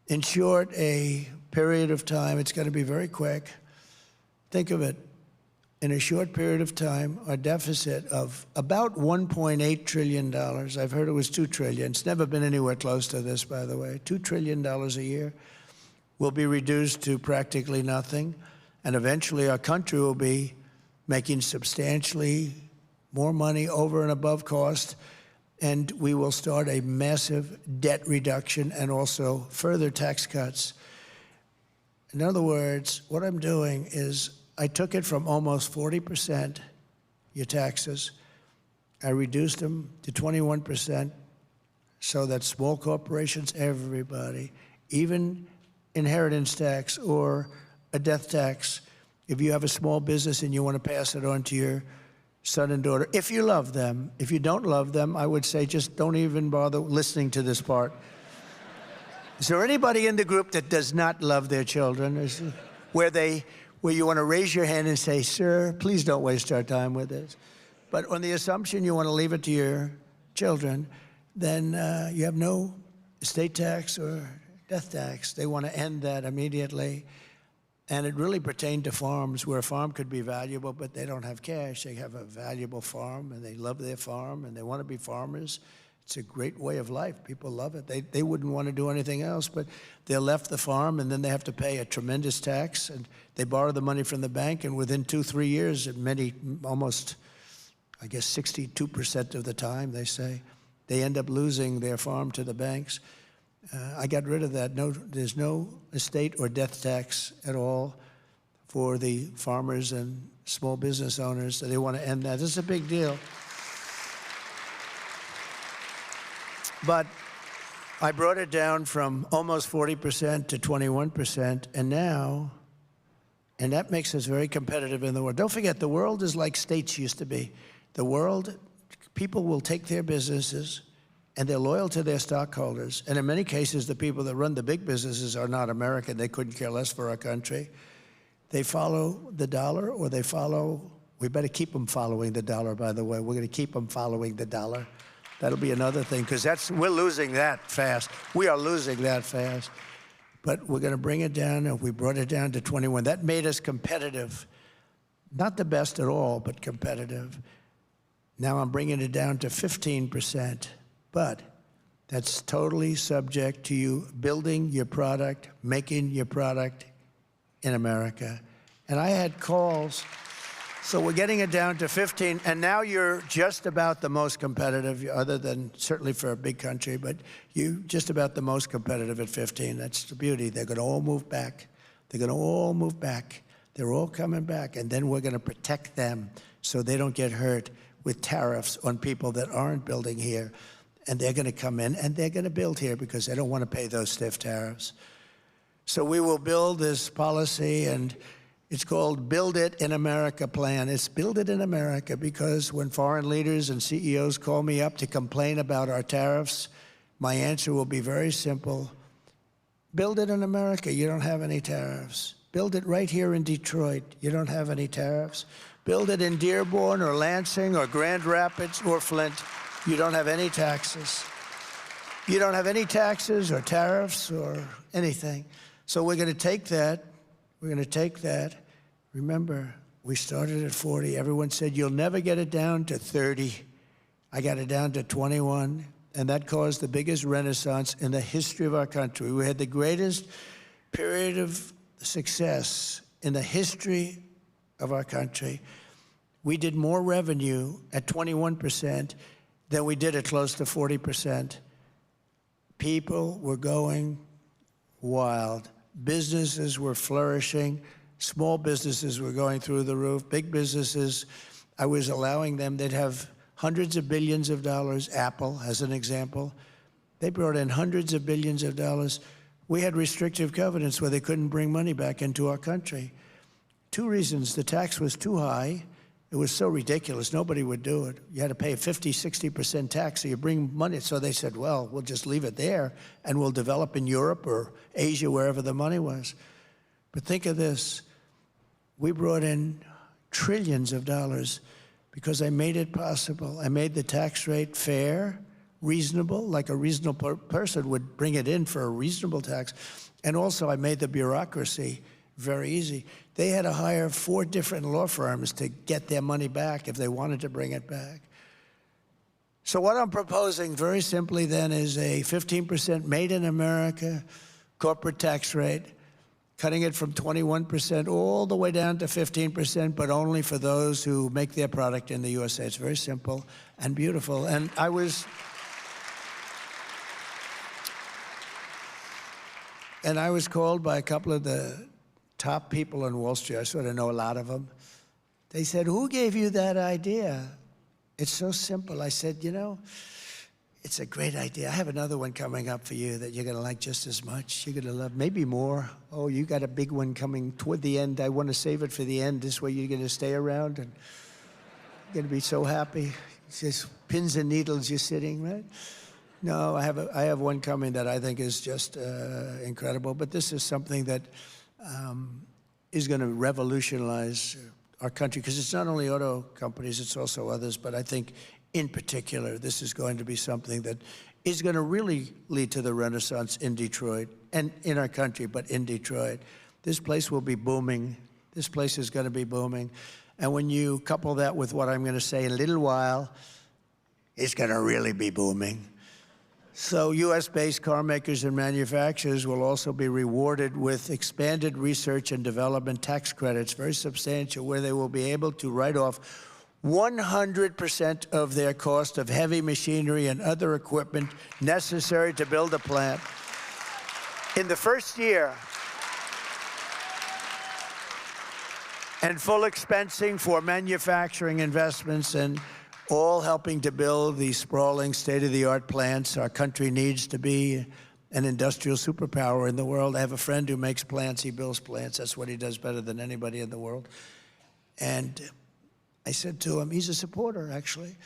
In short, a period of time, it's going to be very quick. Think of it. In a short period of time, our deficit of about $1.8 trillion, I've heard it was $2 trillion. It's never been anywhere close to this, by the way. $2 trillion a year will be reduced to practically nothing. And eventually our country will be making substantially more money over and above cost, and we will start a massive debt reduction and also further tax cuts. In other words, what I'm doing is I took it from almost 40%, your taxes. I reduced them to 21% so that small corporations, everybody, even inheritance tax or a death tax, if you have a small business and you want to pass it on to your son and daughter, if you love them. If you don't love them, I would say just don't even bother listening to this part. Is there anybody in the group that does not love their children? Where you want to raise your hand and say, sir, please don't waste our time with this. But on the assumption you want to leave it to your children, then you have no estate tax or death tax. They want to end that immediately. And it really pertained to farms, where a farm could be valuable, but they don't have cash. They have a valuable farm, and they love their farm, and they want to be farmers. It's a great way of life. People love it. They wouldn't want to do anything else, but they're left the farm, and then they have to pay a tremendous tax, and they borrow the money from the bank, and within 2-3 years, almost, I guess, 62% of the time, they say, they end up losing their farm to the banks. I got rid of that. There's no estate or death tax at all for the farmers and small business owners. So they want to end that. This is a big deal. But I brought it down from almost 40% to 21%, and that makes us very competitive in the world. Don't forget, the world is like states used to be. The world, people will take their businesses, and they're loyal to their stockholders. And in many cases, the people that run the big businesses are not American. They couldn't care less for our country. They follow the dollar, or we better keep them following the dollar, by the way. We're going to keep them following the dollar. That'll be another thing, because we're losing that fast. We are losing that fast. But we're going to bring it down, and we brought it down to 21. That made us competitive. Not the best at all, but competitive. Now I'm bringing it down to 15%. But that's totally subject to you building your product, making your product in America. And I had calls. So we're getting it down to 15, and now you're just about the most competitive, other than certainly for a big country, but you just about the most competitive at 15. That's the beauty. They're going to all move back. They're going to all move back. They're all coming back, and then we're going to protect them so they don't get hurt with tariffs on people that aren't building here. And they're going to come in, and they're going to build here because they don't want to pay those stiff tariffs. So we will build this policy, and it's called Build It in America plan. It's Build It in America because when foreign leaders and CEOs call me up to complain about our tariffs, my answer will be very simple. Build it in America. You don't have any tariffs. Build it right here in Detroit. You don't have any tariffs. Build it in Dearborn or Lansing or Grand Rapids or Flint. You don't have any taxes. You don't have any taxes or tariffs or anything. So we're going to take that. We're going to take that. Remember, we started at 40. Everyone said, you'll never get it down to 30. I got it down to 21. And that caused the biggest renaissance in the history of our country. We had the greatest period of success in the history of our country. We did more revenue at 21% than we did at close to 40%. People were going wild. Businesses were flourishing. Small businesses were going through the roof. Big businesses, I was allowing them, they'd have hundreds of billions of dollars. Apple, as an example, they brought in hundreds of billions of dollars. We had restrictive covenants where they couldn't bring money back into our country. 2 reasons. The tax was too high. It was so ridiculous. Nobody would do it. You had to pay a 50, 60% tax, so you bring money. So they said, well, we'll just leave it there, and we'll develop in Europe or Asia, wherever the money was. But think of this. We brought in trillions of dollars because I made it possible. I made the tax rate fair, reasonable, like a reasonable person would bring it in for a reasonable tax. And also, I made the bureaucracy very easy. They had to hire 4 different law firms to get their money back if they wanted to bring it back. So what I'm proposing very simply then is a 15% made in America corporate tax rate, cutting it from 21% all the way down to 15%, but only for those who make their product in the USA. It's very simple and beautiful. And I was called by a couple of the top people on Wall Street. I sort of know a lot of them. They said, who gave you that idea? It's so simple. I said, you know, it's a great idea. I have another one coming up for you that you're going to like just as much. You're going to love, maybe more. Oh, you got a big one coming toward the end. I want to save it for the end. This way you're going to stay around and you're going to be so happy. It's just pins and needles you're sitting, right? No, I have one coming that I think is just incredible. But this is something that is going to revolutionize our country, because it's not only auto companies, it's also others. But I think in particular, this is going to be something that is going to really lead to the renaissance in Detroit and in our country, but in Detroit. This place will be booming. This place is going to be booming. And when you couple that with what I'm going to say in a little while, it's going to really be booming. So U.S.-based car makers and manufacturers will also be rewarded with expanded research and development tax credits, very substantial, where they will be able to write off 100% of their cost of heavy machinery and other equipment necessary to build a plant. In the first year, and full expensing for manufacturing investments, and all helping to build these sprawling state-of-the-art plants. Our country needs to be an industrial superpower in the world. I have a friend who makes plants. He builds plants. That's what he does better than anybody in the world. And I said to him, he's a supporter, actually.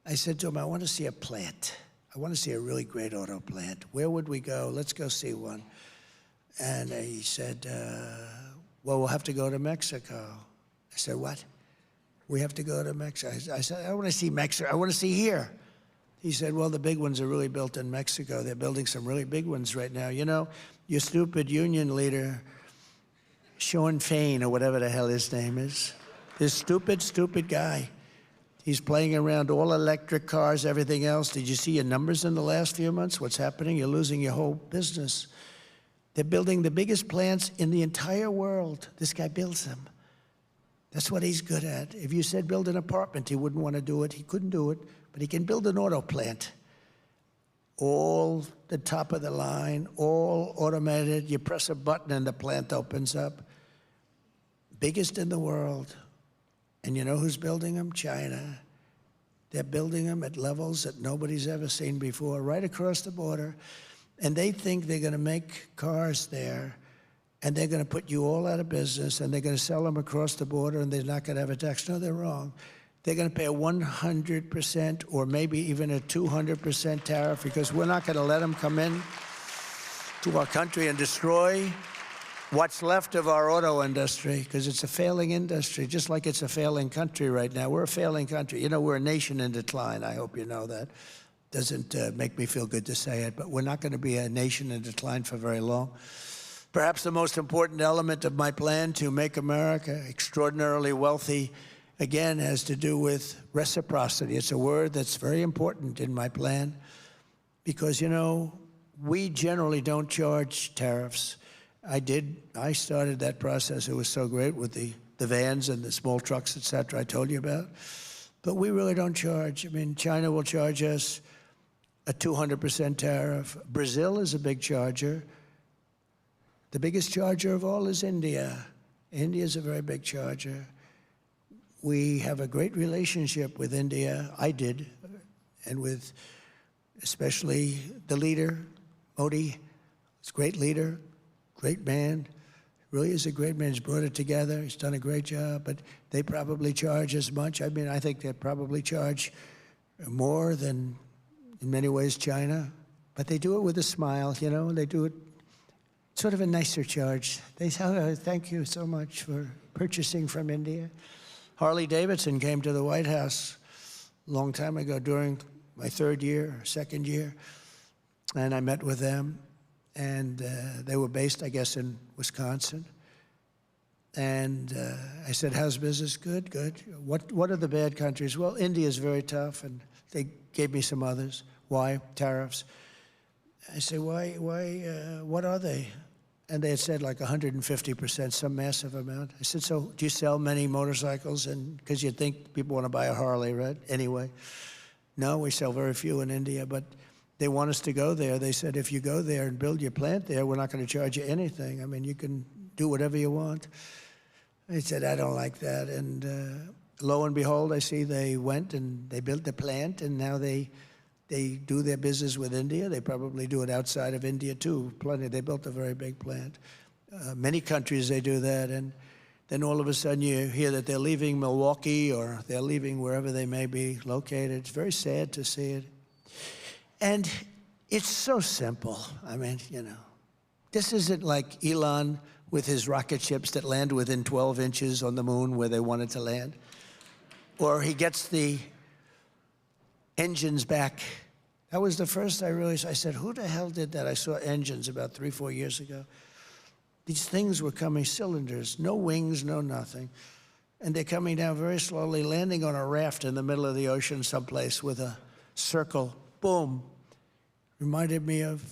I said to him, I want to see a plant. I want to see a really great auto plant. Where would we go? Let's go see one. And he said, well, we'll have to go to Mexico. I said, what? We have to go to Mexico. I said, I want to see Mexico. I want to see here. He said, well, the big ones are really built in Mexico. They're building some really big ones right now. You know, your stupid union leader, Sean Fain, or whatever the hell his name is, this stupid, stupid guy, he's playing around all electric cars, everything else. Did you see your numbers in the last few months? What's happening? You're losing your whole business. They're building the biggest plants in the entire world. This guy builds them. That's what he's good at. If you said build an apartment, he wouldn't want to do it. He couldn't do it, but he can build an auto plant. All the top of the line, all automated. You press a button and the plant opens up. Biggest in the world. And you know who's building them? China. They're building them at levels that nobody's ever seen before, right across the border. And they think they're going to make cars there, and they're going to put you all out of business, and they're going to sell them across the border, and they're not going to have a tax. No, they're wrong. They're going to pay a 100% or maybe even a 200% tariff, because we're not going to let them come in to our country and destroy what's left of our auto industry, because it's a failing industry, just like it's a failing country right now. We're a failing country. You know, we're a nation in decline. I hope you know that. Doesn't make me feel good to say it, but we're not going to be a nation in decline for very long. Perhaps the most important element of my plan to make America extraordinarily wealthy, again, has to do with reciprocity. It's a word that's very important in my plan because, you know, we generally don't charge tariffs. I started that process. It was so great with the vans and the small trucks, et cetera, I told you about. But we really don't charge. I mean, China will charge us a 200% tariff. Brazil is a big charger. The biggest charger of all is India. India is a very big charger. We have a great relationship with India. I did, and with especially the leader, Modi. He's a great leader, great man. Really is a great man. He's brought it together. He's done a great job, but they probably charge as much. I mean, I think they probably charge more than, in many ways, China. But they do it with a smile, you know. They do it sort of a nicer charge. They say, oh, thank you so much for purchasing from India. Harley Davidson came to the White House a long time ago during my second year, and I met with them. And they were based, I guess, in Wisconsin. And I said, how's business? Good, good. What are the bad countries? Well, India is very tough, and they gave me some others. Why? Tariffs. I said, why, what are they? And they had said like 150%, some massive amount. I said, so do you sell many motorcycles? And because you'd think people want to buy a Harley, right? Anyway, no, we sell very few in India, but they want us to go there. They said, if you go there and build your plant there, we're not going to charge you anything. I mean, you can do whatever you want. I said, I don't like that. And lo and behold, I see they went and they built the plant, and now they do their business with India. They probably do it outside of India, too. Plenty. They built a very big plant. Many countries, they do that. And then all of a sudden you hear that they're leaving Milwaukee or they're leaving wherever they may be located. It's very sad to see it. And it's so simple. I mean, you know, this isn't like Elon with his rocket ships that land within 12 inches on the moon where they wanted to land. Or he gets the engines back. That was the first I realized. I said, who the hell did that? I saw engines about 3-4 years ago. These things were coming, cylinders, no wings, no nothing. And they're coming down very slowly, landing on a raft in the middle of the ocean someplace with a circle. Boom. Reminded me of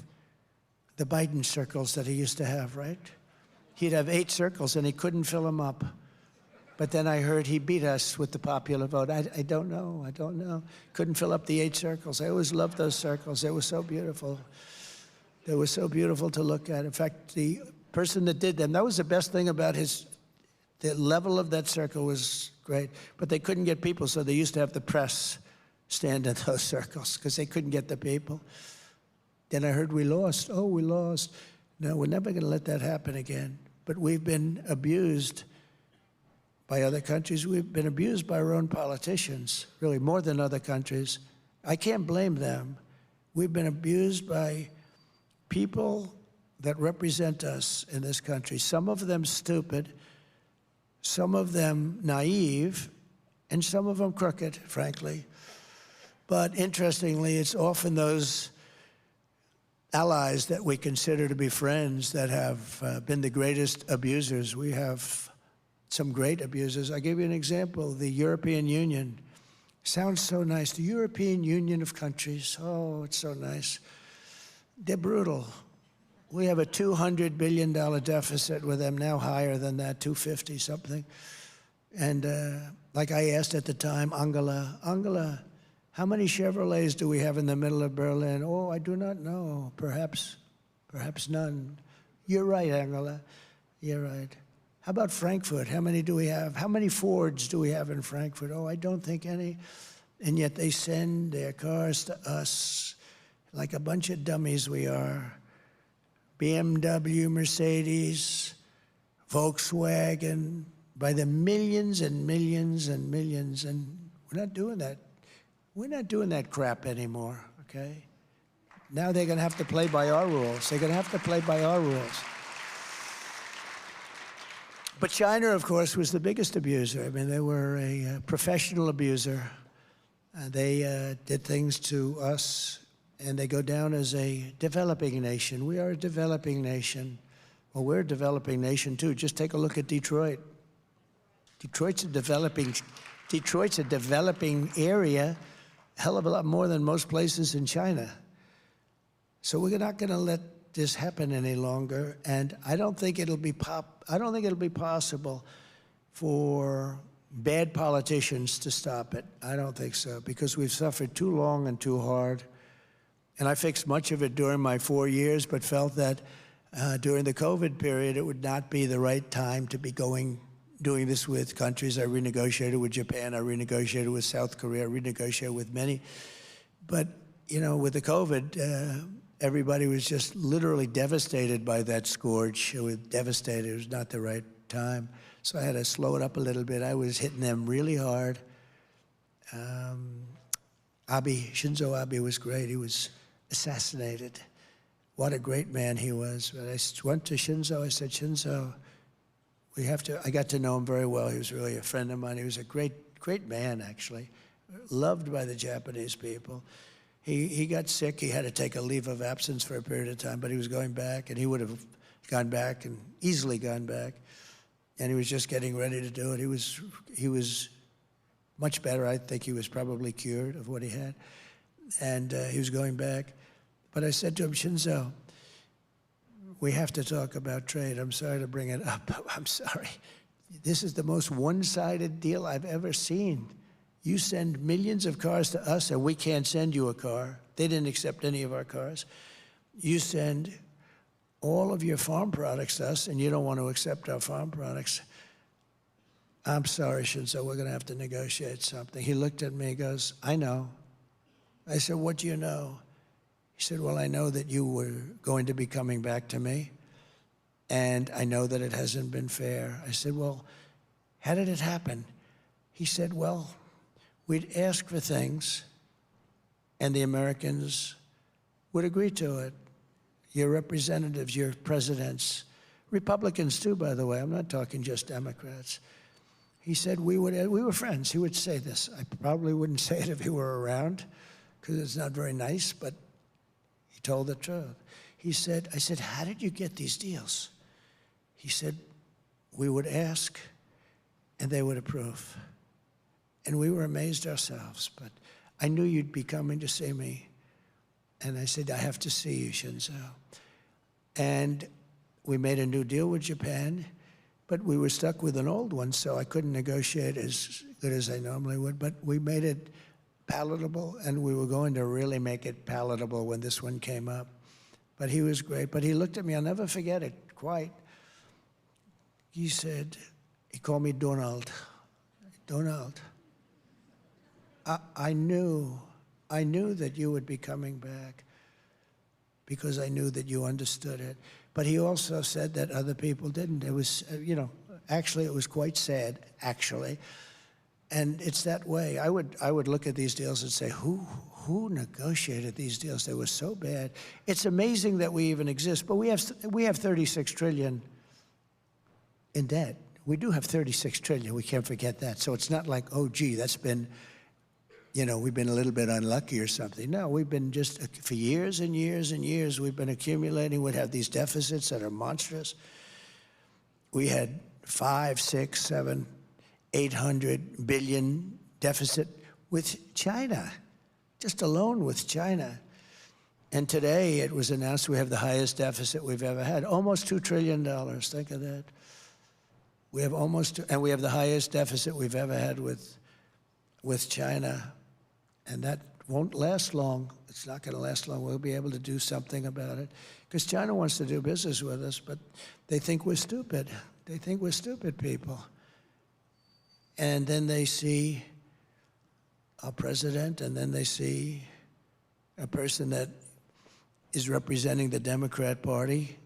the Biden circles that he used to have, right? He'd have 8 circles and he couldn't fill them up. But then I heard he beat us with the popular vote. I don't know. Couldn't fill up the 8 circles. I always loved those circles. They were so beautiful. They were so beautiful to look at. In fact, the person that did them, that was the best thing about the level of that circle was great. But they couldn't get people, so they used to have the press stand in those circles because they couldn't get the people. Then I heard we lost. Oh, we lost. No, we're never going to let that happen again. But we've been abused by other countries. We've been abused by our own politicians, really more than other countries. I can't blame them. We've been abused by people that represent us in this country. Some of them stupid, some of them naive, and some of them crooked, frankly. But interestingly, it's often those allies that we consider to be friends that have been the greatest abusers. We have some great abusers. I'll give you an example. The European Union. Sounds so nice. The European Union of countries. Oh, it's so nice. They're brutal. We have a $200 billion deficit with them, now higher than that, 250 something. And like I asked at the time, Angela, how many Chevrolets do we have in the middle of Berlin? Oh, I do not know. Perhaps none. You're right, Angela. You're right. How about Frankfurt? How many do we have? How many Fords do we have in Frankfurt? Oh, I don't think any. And yet they send their cars to us like a bunch of dummies we are. BMW, Mercedes, Volkswagen, by the millions and millions and millions. And we're not doing that. We're not doing that crap anymore, okay? Now they're going to have to play by our rules. They're going to have to play by our rules. But China, of course, was the biggest abuser. I mean, they were a professional abuser. They did things to us, and they go down as a developing nation. We are a developing nation. Well, we're a developing nation, too. Just take a look at Detroit. Detroit's a developing area, a hell of a lot more than most places in China. So we're not going to let this happen any longer, and I don't think it'll be possible for bad politicians to stop it. I don't think so, because we've suffered too long and too hard. And I fixed much of it during my 4 years, but felt that during the COVID period, it would not be the right time to be doing this with countries. I renegotiated with Japan, I renegotiated with South Korea, I renegotiated with many. But, you know, with the COVID, everybody was just literally devastated by that scourge. It was devastated. It was not the right time. So I had to slow it up a little bit. I was hitting them really hard. Shinzo Abe was great. He was assassinated. What a great man he was. But I went to Shinzo. I said, Shinzo, we have to. I got to know him very well. He was really a friend of mine. He was a great, great man, actually, loved by the Japanese people. He got sick. He had to take a leave of absence for a period of time, but he was going back, and he would have gone back and easily gone back. And he was just getting ready to do it. He was much better. I think he was probably cured of what he had. And he was going back. But I said to him, Shinzo, we have to talk about trade. I'm sorry to bring it up. I'm sorry. This is the most one-sided deal I've ever seen. You send millions of cars to us, and we can't send you a car. They didn't accept any of our cars. You send all of your farm products to us, and you don't want to accept our farm products. I'm sorry, Shinzo, we're going to have to negotiate something. He looked at me, he goes, I know. I said, what do you know? He said, well, I know that you were going to be coming back to me, and I know that it hasn't been fair. I said, well, how did it happen? He said, well, we'd ask for things, and the Americans would agree to it. Your representatives, your presidents, Republicans too, by the way. I'm not talking just Democrats. He said we were friends. He would say this. I probably wouldn't say it if he were around, because it's not very nice, but he told the truth. He said, I said, how did you get these deals? He said, we would ask, and they would approve. And we were amazed ourselves, but I knew you'd be coming to see me. And I said, I have to see you, Shinzo. And we made a new deal with Japan, but we were stuck with an old one, so I couldn't negotiate as good as I normally would. But we made it palatable, and we were going to really make it palatable when this one came up. But he was great. But he looked at me, I'll never forget it, quite. He said, he called me Donald. Donald, I knew that you would be coming back because I knew that you understood it. But he also said that other people didn't. It was, actually, it was quite sad, actually. And it's that way. I would look at these deals and say, who negotiated these deals? They were so bad. It's amazing that we even exist. But we have 36 trillion in debt. We do have 36 trillion. We can't forget that. So it's not like, oh, gee, that's been, we've been a little bit unlucky or something. No, we've been just, for years and years and years, we've been accumulating. We'd have these deficits that are monstrous. We had 5, 6, 7, 800 billion deficit with China, just alone with China. And today it was announced we have the highest deficit we've ever had, almost $2 trillion. Think of that. We have and we have the highest deficit we've ever had with China. And that won't last long. It's not going to last long. We'll be able to do something about it. Because China wants to do business with us, but they think we're stupid. They think we're stupid people. And then they see our president, and then they see a person that is representing the Democrat Party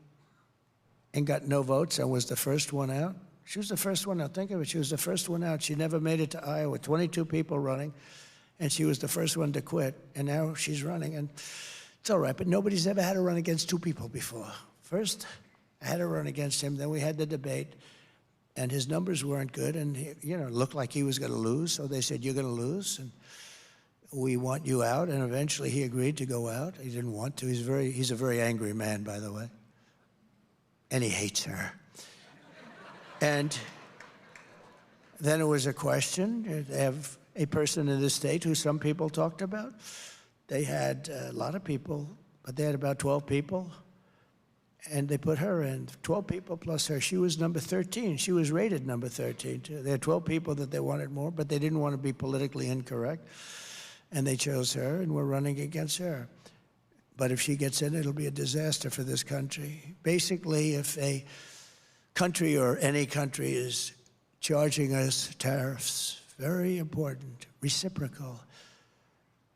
and got no votes and was the first one out. She was the first one out. Think of it. She was the first one out. She never made it to Iowa. 22 people running, and she was the first one to quit. And now she's running, and it's all right. But nobody's ever had to run against two people before. First, I had to run against him. Then we had the debate. And his numbers weren't good, and it looked like he was going to lose. So they said, "You're going to lose, and we want you out." And eventually he agreed to go out. He didn't want to. He's a very angry man, by the way. And he hates her. And then it was a question. They have a person in the state who some people talked about. They had a lot of people, but they had about 12 people. And they put her in, 12 people plus her. She was number 13. She was rated number 13, too. There had 12 people that they wanted more, but they didn't want to be politically incorrect. And they chose her, and we're running against her. But if she gets in, it'll be a disaster for this country. Basically, if a country or any country is charging us tariffs, very important, reciprocal.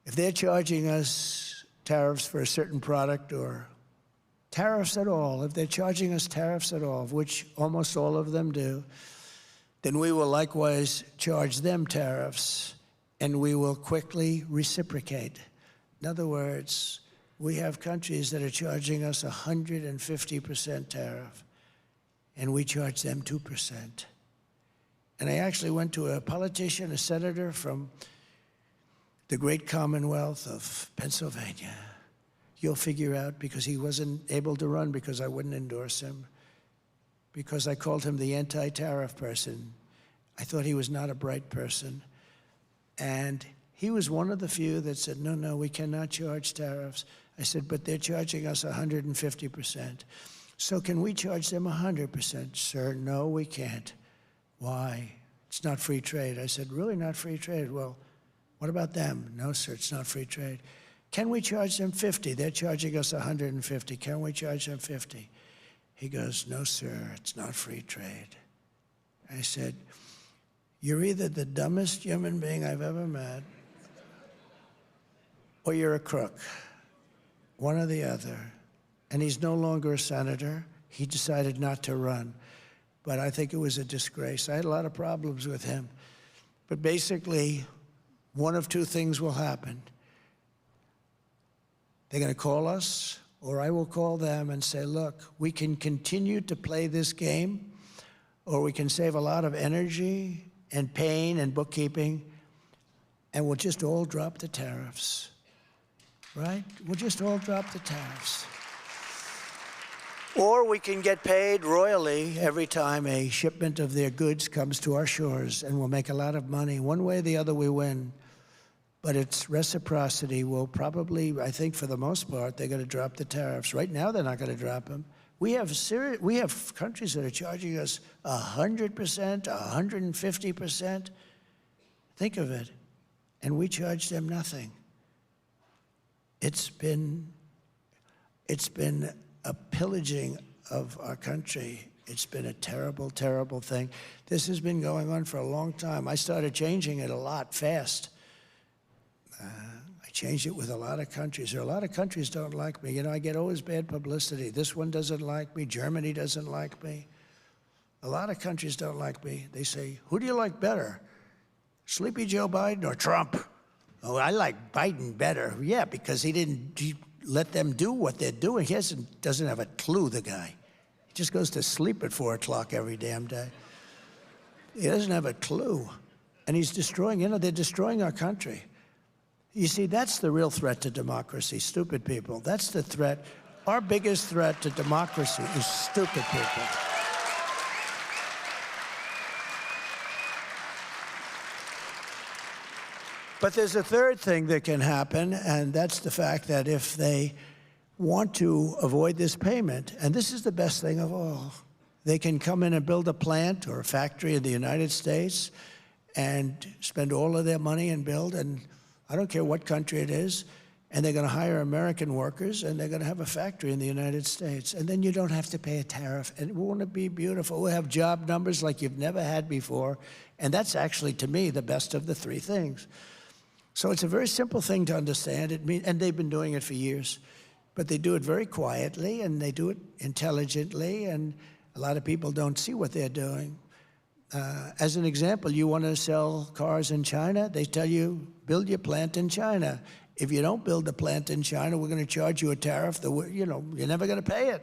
If they're charging us tariffs for a certain product or tariffs at all, if they're charging us tariffs at all, which almost all of them do, then we will likewise charge them tariffs, and we will quickly reciprocate. In other words, we have countries that are charging us 150% tariff, and we charge them 2%. And I actually went to a politician, a senator from the great Commonwealth of Pennsylvania. You'll figure out, because he wasn't able to run because I wouldn't endorse him, because I called him the anti-tariff person. I thought he was not a bright person. And he was one of the few that said, no, we cannot charge tariffs. I said, but they're charging us 150%. So can we charge them 100%? Sir, no, we can't. Why? It's not free trade. I said, really not free trade? Well, what about them? No, sir, it's not free trade. Can we charge them 50? They're charging us 150. Can we charge them 50? He goes, no, sir, it's not free trade. I said, you're either the dumbest human being I've ever met, or you're a crook, one or the other. And he's no longer a senator. He decided not to run. But I think it was a disgrace. I had a lot of problems with him. But basically, one of two things will happen. They're going to call us, or I will call them and say, look, we can continue to play this game, or we can save a lot of energy and pain and bookkeeping, and we'll just all drop the tariffs, right? We'll just all drop the tariffs. Or we can get paid royally every time a shipment of their goods comes to our shores, and we'll make a lot of money. One way or the other, we win. But it's reciprocity. Will probably, I think for the most part, they're going to drop the tariffs. Right now, they're not going to drop them. We have countries that are charging us 100%, 150%. Think of it. And we charge them nothing. It's been a pillaging of our country. It's been a terrible, terrible thing. This has been going on for a long time. I started changing it a lot fast. I changed it with a lot of countries. There are a lot of countries don't like me. I get always bad publicity. This one doesn't like me. Germany doesn't like me. A lot of countries don't like me. They say, who do you like better, Sleepy Joe Biden or Trump? Oh, I like Biden better. Yeah, because he let them do what they're doing. He doesn't have a clue, the guy. He just goes to sleep at 4 o'clock every damn day. He doesn't have a clue. And he's destroying, they're destroying our country. You see, that's the real threat to democracy, stupid people. That's the threat. Our biggest threat to democracy is stupid people. But there's a third thing that can happen, and that's the fact that if they want to avoid this payment, and this is the best thing of all, they can come in and build a plant or a factory in the United States and spend all of their money and build, and I don't care what country it is, and they're going to hire American workers, and they're going to have a factory in the United States. And then you don't have to pay a tariff, and won't it be beautiful? We'll have job numbers like you've never had before, and that's actually, to me, the best of the three things. So it's a very simple thing to understand. And they've been doing it for years, but they do it very quietly, and they do it intelligently, and a lot of people don't see what they're doing. As an example, you want to sell cars in China, they tell you, build your plant in China. If you don't build a plant in China, we're going to charge you a tariff that, you're never going to pay it.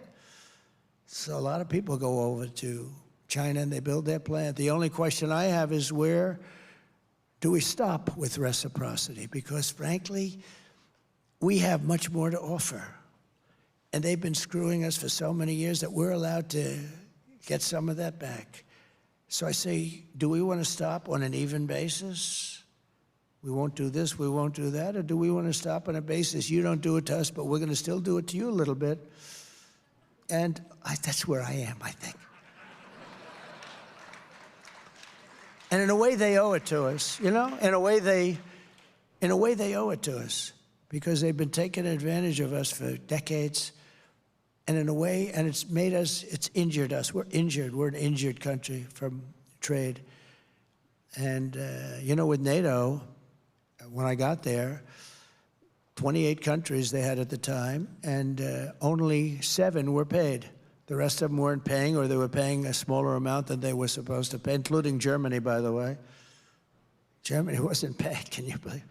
So a lot of people go over to China, and they build their plant. The only question I have is, where do we stop with reciprocity? Because frankly, we have much more to offer. And they've been screwing us for so many years that we're allowed to get some of that back. So I say, do we want to stop on an even basis? We won't do this, we won't do that. Or do we want to stop on a basis, you don't do it to us, but we're going to still do it to you a little bit? And that's where I am, I think. And in a way, they owe it to us, you know? In a way, they owe it to us, because they've been taking advantage of us for decades. And in a way, and it's made us, it's injured us. We're injured. We're an injured country from trade. And, you know, with NATO, when I got there, 28 countries they had at the time, and only 7 were paid. The rest of them weren't paying, or they were paying a smaller amount than they were supposed to pay, including Germany, by the way. Germany wasn't paid, can you believe?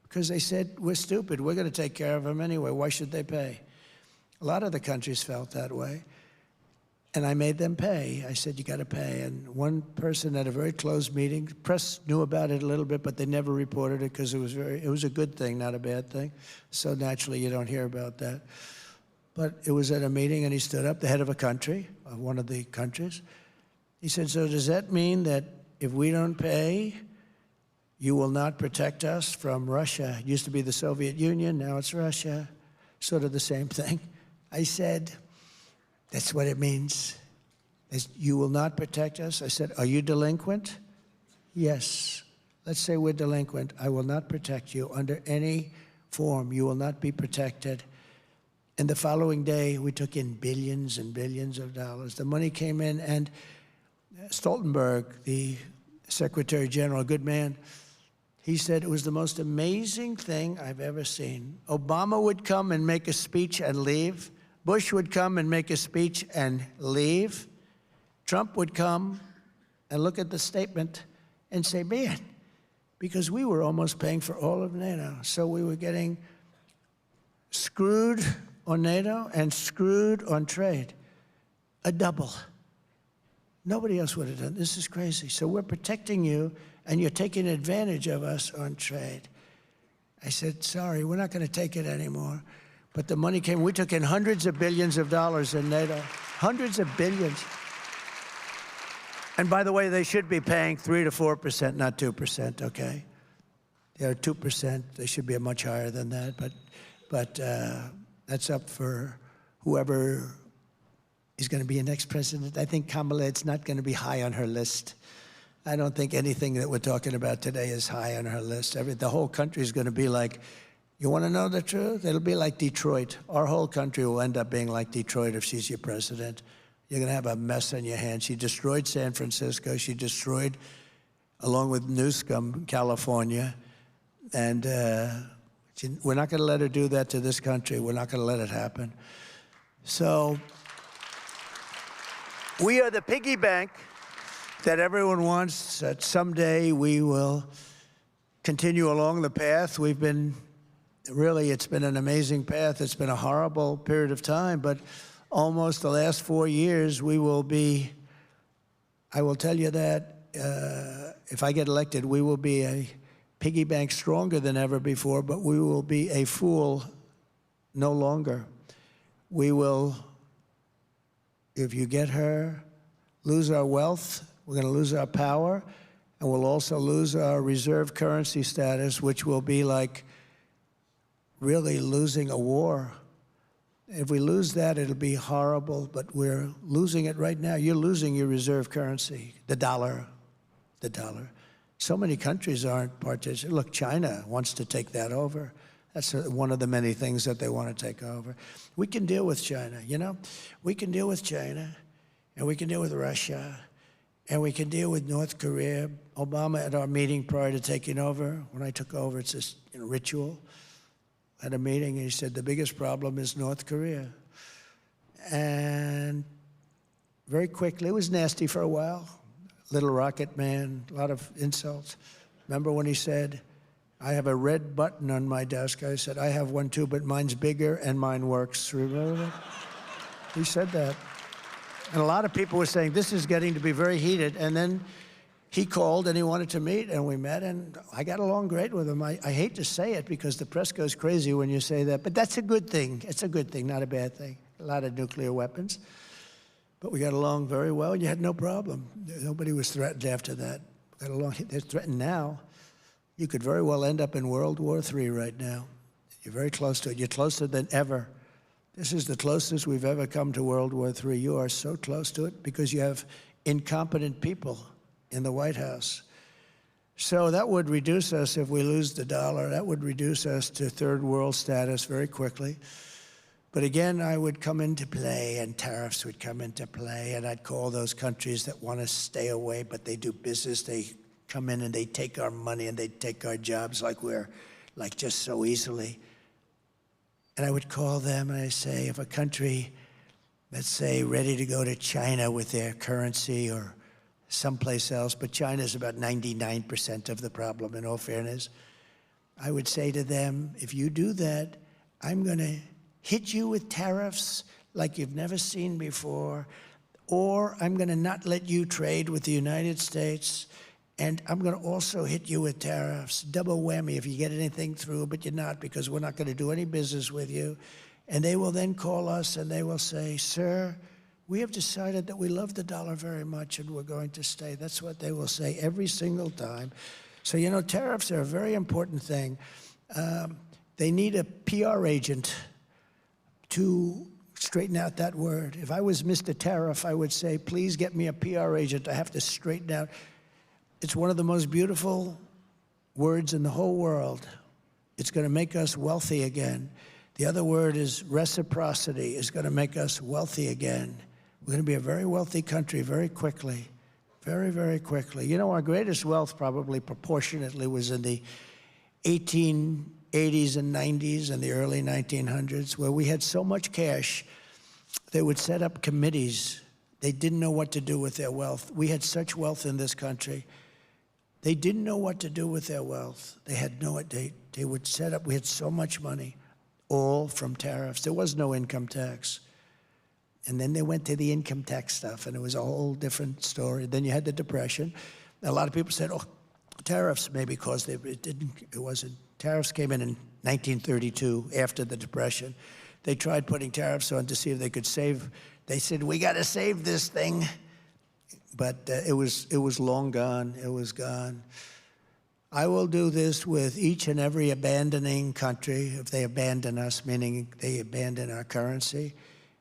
Because they said, we're stupid, we're going to take care of them anyway, why should they pay? A lot of the countries felt that way. And I made them pay. I said, you got to pay. And one person at a very closed meeting, press knew about it a little bit, but they never reported it because it was a good thing, not a bad thing. So naturally, you don't hear about that. But it was at a meeting, and he stood up, the head of a country, of one of the countries. He said, so does that mean that if we don't pay, you will not protect us from Russia? It used to be the Soviet Union, now it's Russia. Sort of the same thing. I said, that's what it means. You will not protect us? I said, are you delinquent? Yes. Let's say we're delinquent. I will not protect you under any form. You will not be protected. And the following day, we took in billions and billions of dollars. The money came in, and Stoltenberg, the Secretary General, a good man, he said it was the most amazing thing I've ever seen. Obama would come and make a speech and leave. Bush would come and make a speech and leave. Trump would come and look at the statement and say, man, because we were almost paying for all of NATO. So we were getting screwed on NATO and screwed on trade. A double. Nobody else would have done. This is crazy. So we're protecting you, and you're taking advantage of us on trade. I said, sorry, we're not going to take it anymore. But the money came. We took in hundreds of billions of dollars in NATO. Hundreds of billions. And by the way, they should be paying 3 to 4%, not 2%, okay? They're 2%. They should be much higher than that. But that's up for whoever is going to be a next president. I think Kamala, it's not going to be high on her list. I don't think anything that we're talking about today is high on her list. The whole country is going to be like, you want to know the truth? It'll be like Detroit. Our whole country will end up being like Detroit if she's your president. You're going to have a mess on your hands. She destroyed San Francisco. She destroyed, along with Newsom, California. And we're not going to let her do that to this country. We're not going to let it happen. So we are the piggy bank that everyone wants, that someday we will continue along the path. We've been, really, it's been an amazing path. It's been a horrible period of time, but almost the last 4 years, we will be, I will tell you that if I get elected, we will be a piggy bank stronger than ever before, but we will be a fool no longer. We will, if you get her, lose our wealth. We're going to lose our power, and we'll also lose our reserve currency status, which will be like really losing a war. If we lose that, it'll be horrible, but we're losing it right now. You're losing your reserve currency, the dollar. So many countries aren't participating. Look, China wants to take that over. That's one of the many things that they want to take over. We can deal with China, you know? We can deal with China, and we can deal with Russia, and we can deal with North Korea. Obama, at our meeting prior to taking over, when I took over, it's this ritual, at a meeting, and he said, the biggest problem is North Korea. And very quickly, it was nasty for a while. Little rocket man, a lot of insults. Remember when he said, I have a red button on my desk? I said, I have one too, but mine's bigger and mine works. Remember that? He said that. And a lot of people were saying, this is getting to be very heated. And then he called and he wanted to meet, and we met, and I got along great with him. I hate to say it because the press goes crazy when you say that, but that's a good thing. It's a good thing, not a bad thing. A lot of nuclear weapons. But we got along very well. You had no problem. Nobody was threatened after that. Got along. They're threatened now. You could very well end up in World War III right now. You're very close to it. You're closer than ever. This is the closest we've ever come to World War III. You are so close to it because you have incompetent people in the White House. So that would reduce us, if we lose the dollar, that would reduce us to third world status very quickly. But again, I would come into play, and tariffs would come into play, and I'd call those countries that want to stay away, but they do business. They come in and they take our money and they take our jobs like just so easily. And I would call them and I say, if a country, let's say, ready to go to China with their currency or someplace else, but China's about 99% of the problem, in all fairness, I would say to them, if you do that, I'm going to hit you with tariffs like you've never seen before, or I'm going to not let you trade with the United States, and I'm going to also hit you with tariffs. Double whammy if you get anything through, but you're not, because we're not going to do any business with you. And they will then call us and they will say, sir, we have decided that we love the dollar very much and we're going to stay. That's what they will say every single time. So, you know, tariffs are a very important thing. They need a PR agent to straighten out that word. If I was Mr. Tariff, I would say, please get me a PR agent. I have to straighten out. It's one of the most beautiful words in the whole world. It's going to make us wealthy again. The other word is reciprocity. It's going to make us wealthy again. We're going to be a very wealthy country very quickly, very, very quickly. You know, our greatest wealth probably proportionately was in the 1880s and 90s and the early 1900s, where we had so much cash, they would set up committees. They didn't know what to do with their wealth. We had such wealth in this country. They didn't know what to do with their wealth. They had no, they would set up, we had so much money, all from tariffs. There was no income tax. And then they went to the income tax stuff, and it was a whole different story. Then you had the Depression. A lot of people said, oh, tariffs maybe caused it. It wasn't. Tariffs came in 1932 after the Depression. They tried putting tariffs on to see if they could save. They said, we got to save this thing. But it was long gone. It was gone. I will do this with each and every abandoning country if they abandon us, meaning they abandon our currency.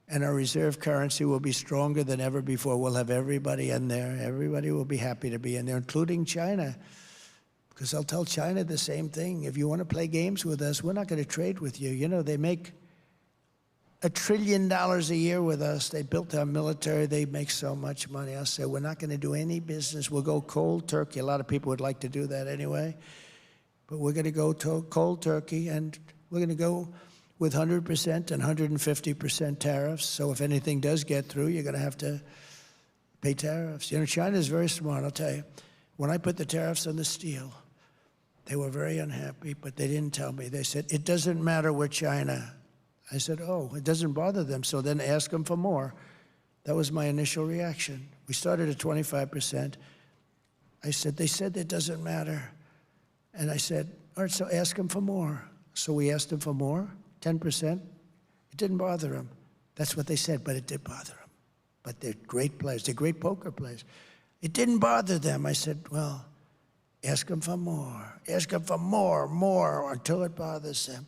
And our reserve currency will be stronger than ever before. We'll have everybody in there. Everybody will be happy to be in there, including China. Because I'll tell China the same thing. If you want to play games with us, we're not going to trade with you. You know, they make $1 trillion a year with us. They built our military. They make so much money. I'll say, we're not going to do any business. We'll go cold turkey. A lot of people would like to do that anyway. But we're going to go cold turkey, and we're going to go with 100% and 150% tariffs. So if anything does get through, you're going to have to pay tariffs. You know, China is very smart, I'll tell you. When I put the tariffs on the steel, they were very unhappy, but they didn't tell me. They said, it doesn't matter, we're China. I said, oh, it doesn't bother them, so then ask them for more. That was my initial reaction. We started at 25%. I said, they said it doesn't matter. And I said, all right, so ask them for more. So we asked them for more. 10%, it didn't bother them. That's what they said, but it did bother them. But they're great players. They're great poker players. It didn't bother them. I said, well, ask them for more. Ask them for more, until it bothers them.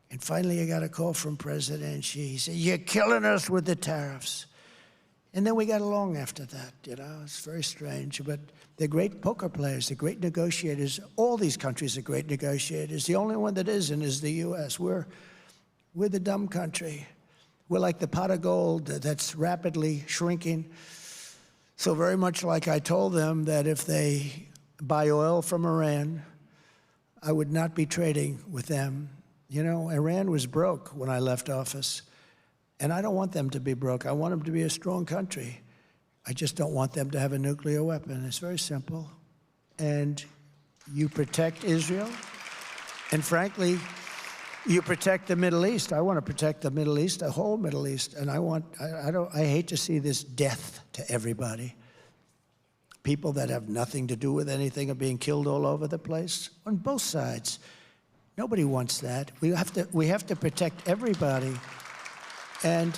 And finally, I got a call from President Xi. He said, you're killing us with the tariffs. And then we got along after that, you know. It's very strange, but they're great poker players. They're great negotiators. All these countries are great negotiators. The only one that isn't is the U.S. We're the dumb country. We're like the pot of gold that's rapidly shrinking. So very much like I told them that if they buy oil from Iran, I would not be trading with them. You know, Iran was broke when I left office. And I don't want them to be broke. I want them to be a strong country. I just don't want them to have a nuclear weapon. It's very simple. And you protect Israel. And frankly, You protect the Middle East. I want to protect the Middle East, the whole Middle East. And I hate to see this death to everybody. People that have nothing to do with anything are being killed all over the place on both sides. Nobody wants that. We have to protect everybody. And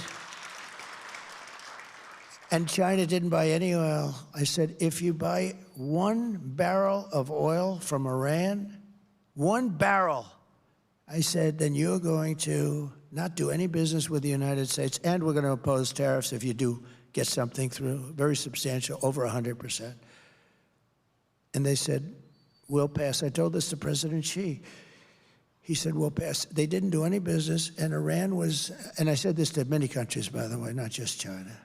China didn't buy any oil. I said, if you buy 1 barrel of oil from Iran, 1 barrel, I said, then you're going to not do any business with the United States, and we're going to impose tariffs if you do get something through, very substantial, over 100%. And they said, we'll pass. I told this to President Xi. He said, we'll pass. They didn't do any business, and Iran was, and I said this to many countries, by the way, not just China.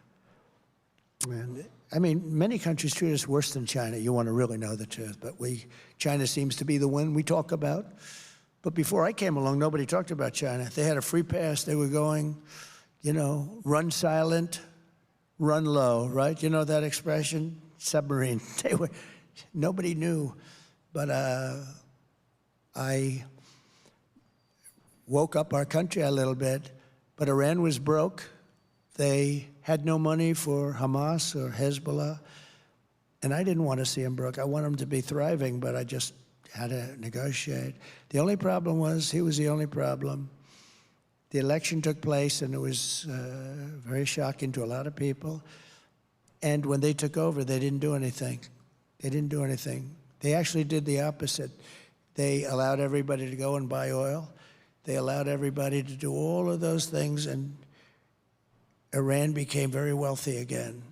And, I mean, many countries treat us worse than China. You want to really know the truth, but China seems to be the one we talk about. But before I came along, nobody talked about China. They had a free pass. They were going, you know, run silent, run low, right? You know that expression? Submarine. Nobody knew. But I woke up our country a little bit. But Iran was broke. They had no money for Hamas or Hezbollah. And I didn't want to see them broke. I want them to be thriving, but I just had to negotiate. The only problem was, he was the only problem. The election took place, and it was very shocking to a lot of people. And when they took over, they didn't do anything. They didn't do anything. They actually did the opposite. They allowed everybody to go and buy oil. They allowed everybody to do all of those things, and Iran became very wealthy again.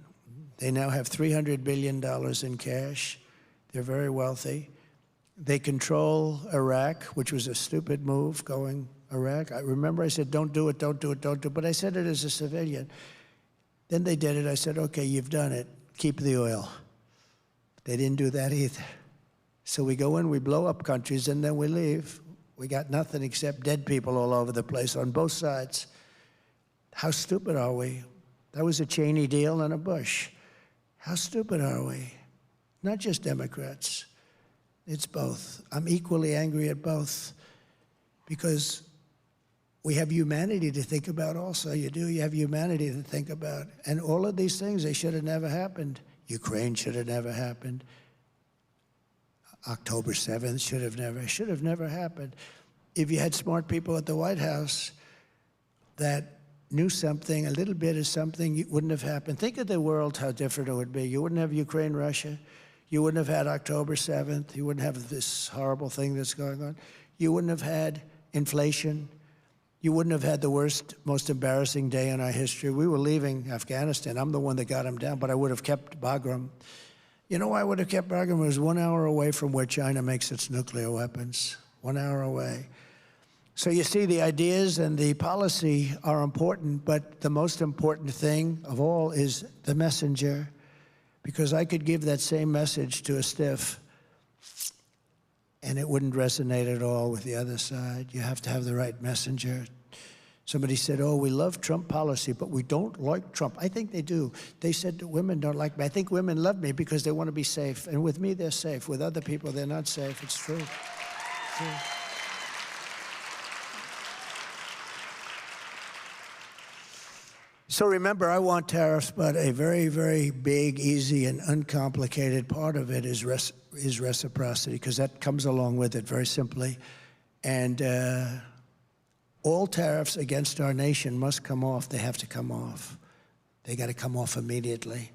They now have $300 billion in cash. They're very wealthy. They control Iraq, which was a stupid move, going Iraq. I remember I said, don't do it, don't do it, don't do it. But I said it as a civilian. Then they did it. I said, okay, you've done it. Keep the oil. They didn't do that either. So we go in, we blow up countries, and then we leave. We got nothing except dead people all over the place on both sides. How stupid are we? That was a Cheney deal and a Bush. How stupid are we? Not just Democrats. It's both. I'm equally angry at both because we have humanity to think about also. You do. You have humanity to think about. And all of these things, they should have never happened. Ukraine should have never happened. October 7th should have never happened. If you had smart people at the White House that knew something, a little bit of something, it wouldn't have happened. Think of the world, how different it would be. You wouldn't have Ukraine, Russia. You wouldn't have had October 7th. You wouldn't have this horrible thing that's going on. You wouldn't have had inflation. You wouldn't have had the worst, most embarrassing day in our history. We were leaving Afghanistan. I'm the one that got him down, but I would have kept Bagram. You know why I would have kept Bagram? It was 1 hour away from where China makes its nuclear weapons. 1 hour away. So you see, the ideas and the policy are important, but the most important thing of all is the messenger. Because I could give that same message to a stiff, and it wouldn't resonate at all with the other side. You have to have the right messenger. Somebody said, oh, we love Trump policy, but we don't like Trump. I think they do. They said that women don't like me. I think women love me because they want to be safe. And with me, they're safe. With other people, they're not safe. It's true. It's true. So remember, I want tariffs, but a very, very big, easy, and uncomplicated part of it is reciprocity, because that comes along with it very simply. And all tariffs against our nation must come off. They have to come off. They got to come off immediately,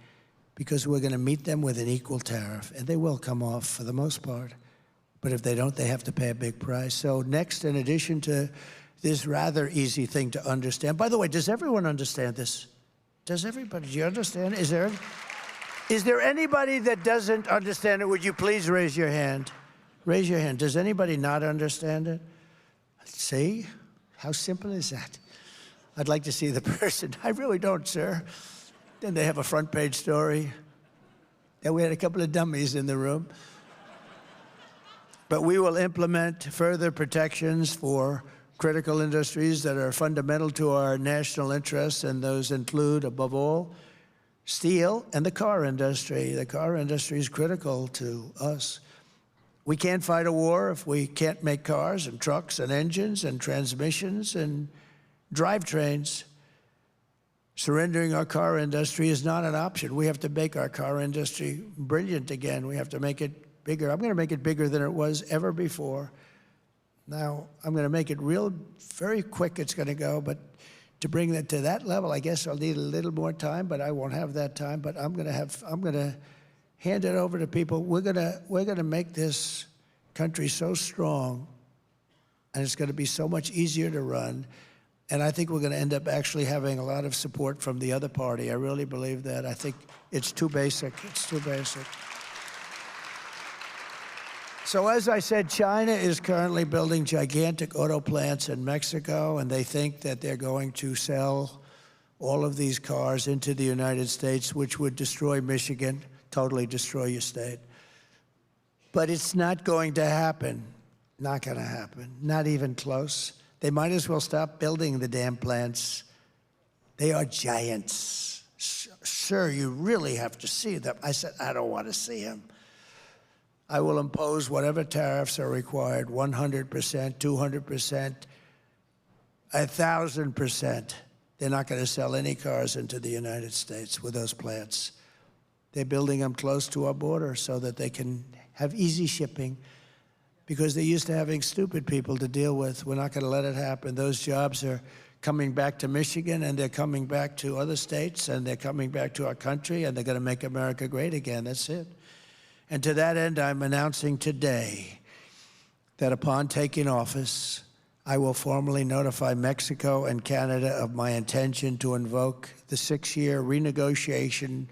because we're going to meet them with an equal tariff, and they will come off for the most part. But if they don't, they have to pay a big price. So next, in addition to this rather easy thing to understand. By the way, does everyone understand this? Does everybody? Do you understand? Is there anybody that doesn't understand it? Would you please raise your hand? Raise your hand. Does anybody not understand it? See? How simple is that? I'd like to see the person. I really don't, sir. Then they have a front page story. Then we had a couple of dummies in the room. But we will implement further protections for critical industries that are fundamental to our national interests, and those include, above all, steel and the car industry. The car industry is critical to us. We can't fight a war if we can't make cars and trucks and engines and transmissions and drivetrains. Surrendering our car industry is not an option. We have to make our car industry brilliant again. We have to make it bigger. I'm going to make it bigger than it was ever before. Now, I'm going to make it very quick it's going to go, but to bring that to that level, I guess I'll need a little more time, but I won't have that time. But I'm going to hand it over to people. We're going to make this country so strong, and it's going to be so much easier to run. And I think we're going to end up actually having a lot of support from the other party. I really believe that. I think it's too basic. It's too basic. So as I said, China is currently building gigantic auto plants in Mexico, and they think that they're going to sell all of these cars into the United States, which would destroy Michigan, totally destroy your state. But it's not going to happen. Not going to happen. Not even close. They might as well stop building the damn plants. They are giants. Sir, you really have to see them. I said, I don't want to see them. I will impose whatever tariffs are required, 100%, 200%, 1,000%. They're not going to sell any cars into the United States with those plants. They're building them close to our border so that they can have easy shipping, because they're used to having stupid people to deal with. We're not going to let it happen. Those jobs are coming back to Michigan, and they're coming back to other states, and they're coming back to our country, and they're going to make America great again. That's it. And to that end, I'm announcing today that upon taking office, I will formally notify Mexico and Canada of my intention to invoke the 6-year renegotiation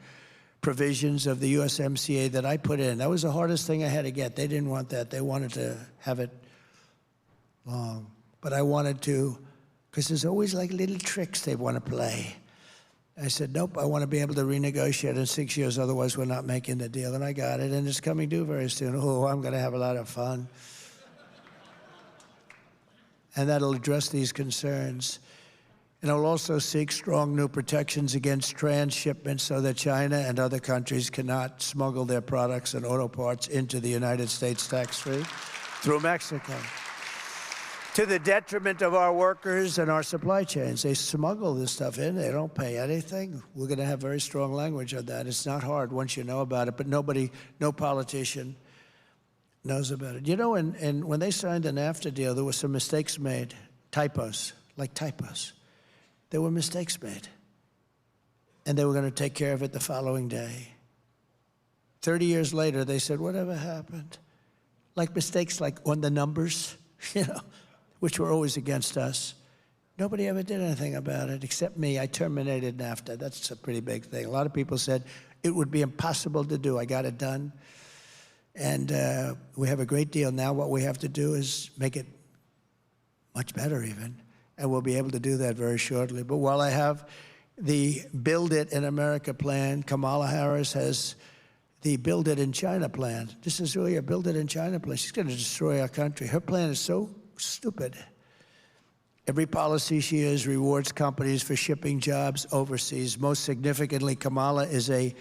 provisions of the USMCA that I put in. That was the hardest thing I had to get. They didn't want that. They wanted to have it long. But I wanted to, because there's always like little tricks they want to play. I said, nope, I want to be able to renegotiate in 6 years, otherwise we're not making the deal. And I got it, and it's coming due very soon. Oh, I'm going to have a lot of fun. And that'll address these concerns. And it'll also seek strong new protections against transshipment so that China and other countries cannot smuggle their products and auto parts into the United States tax-free through Mexico, to the detriment of our workers and our supply chains. They smuggle this stuff in. They don't pay anything. We're going to have very strong language on that. It's not hard once you know about it, but no politician knows about it. You know, and when they signed the NAFTA deal, there were some mistakes made, typos, like typos. There were mistakes made, and they were going to take care of it the following day. 30 years later, they said, whatever happened? Like mistakes like on the numbers, you know, which were always against us. Nobody ever did anything about it except me. I terminated NAFTA. That's a pretty big thing. A lot of people said it would be impossible to do. I got it done. And we have a great deal. Now what we have to do is make it much better even. And we'll be able to do that very shortly. But while I have the Build It in America plan, Kamala Harris has the Build It in China plan. This is really a Build It in China plan. She's going to destroy our country. Her plan is so stupid. Every policy she is rewards companies for shipping jobs overseas. Most significantly, Kamala is a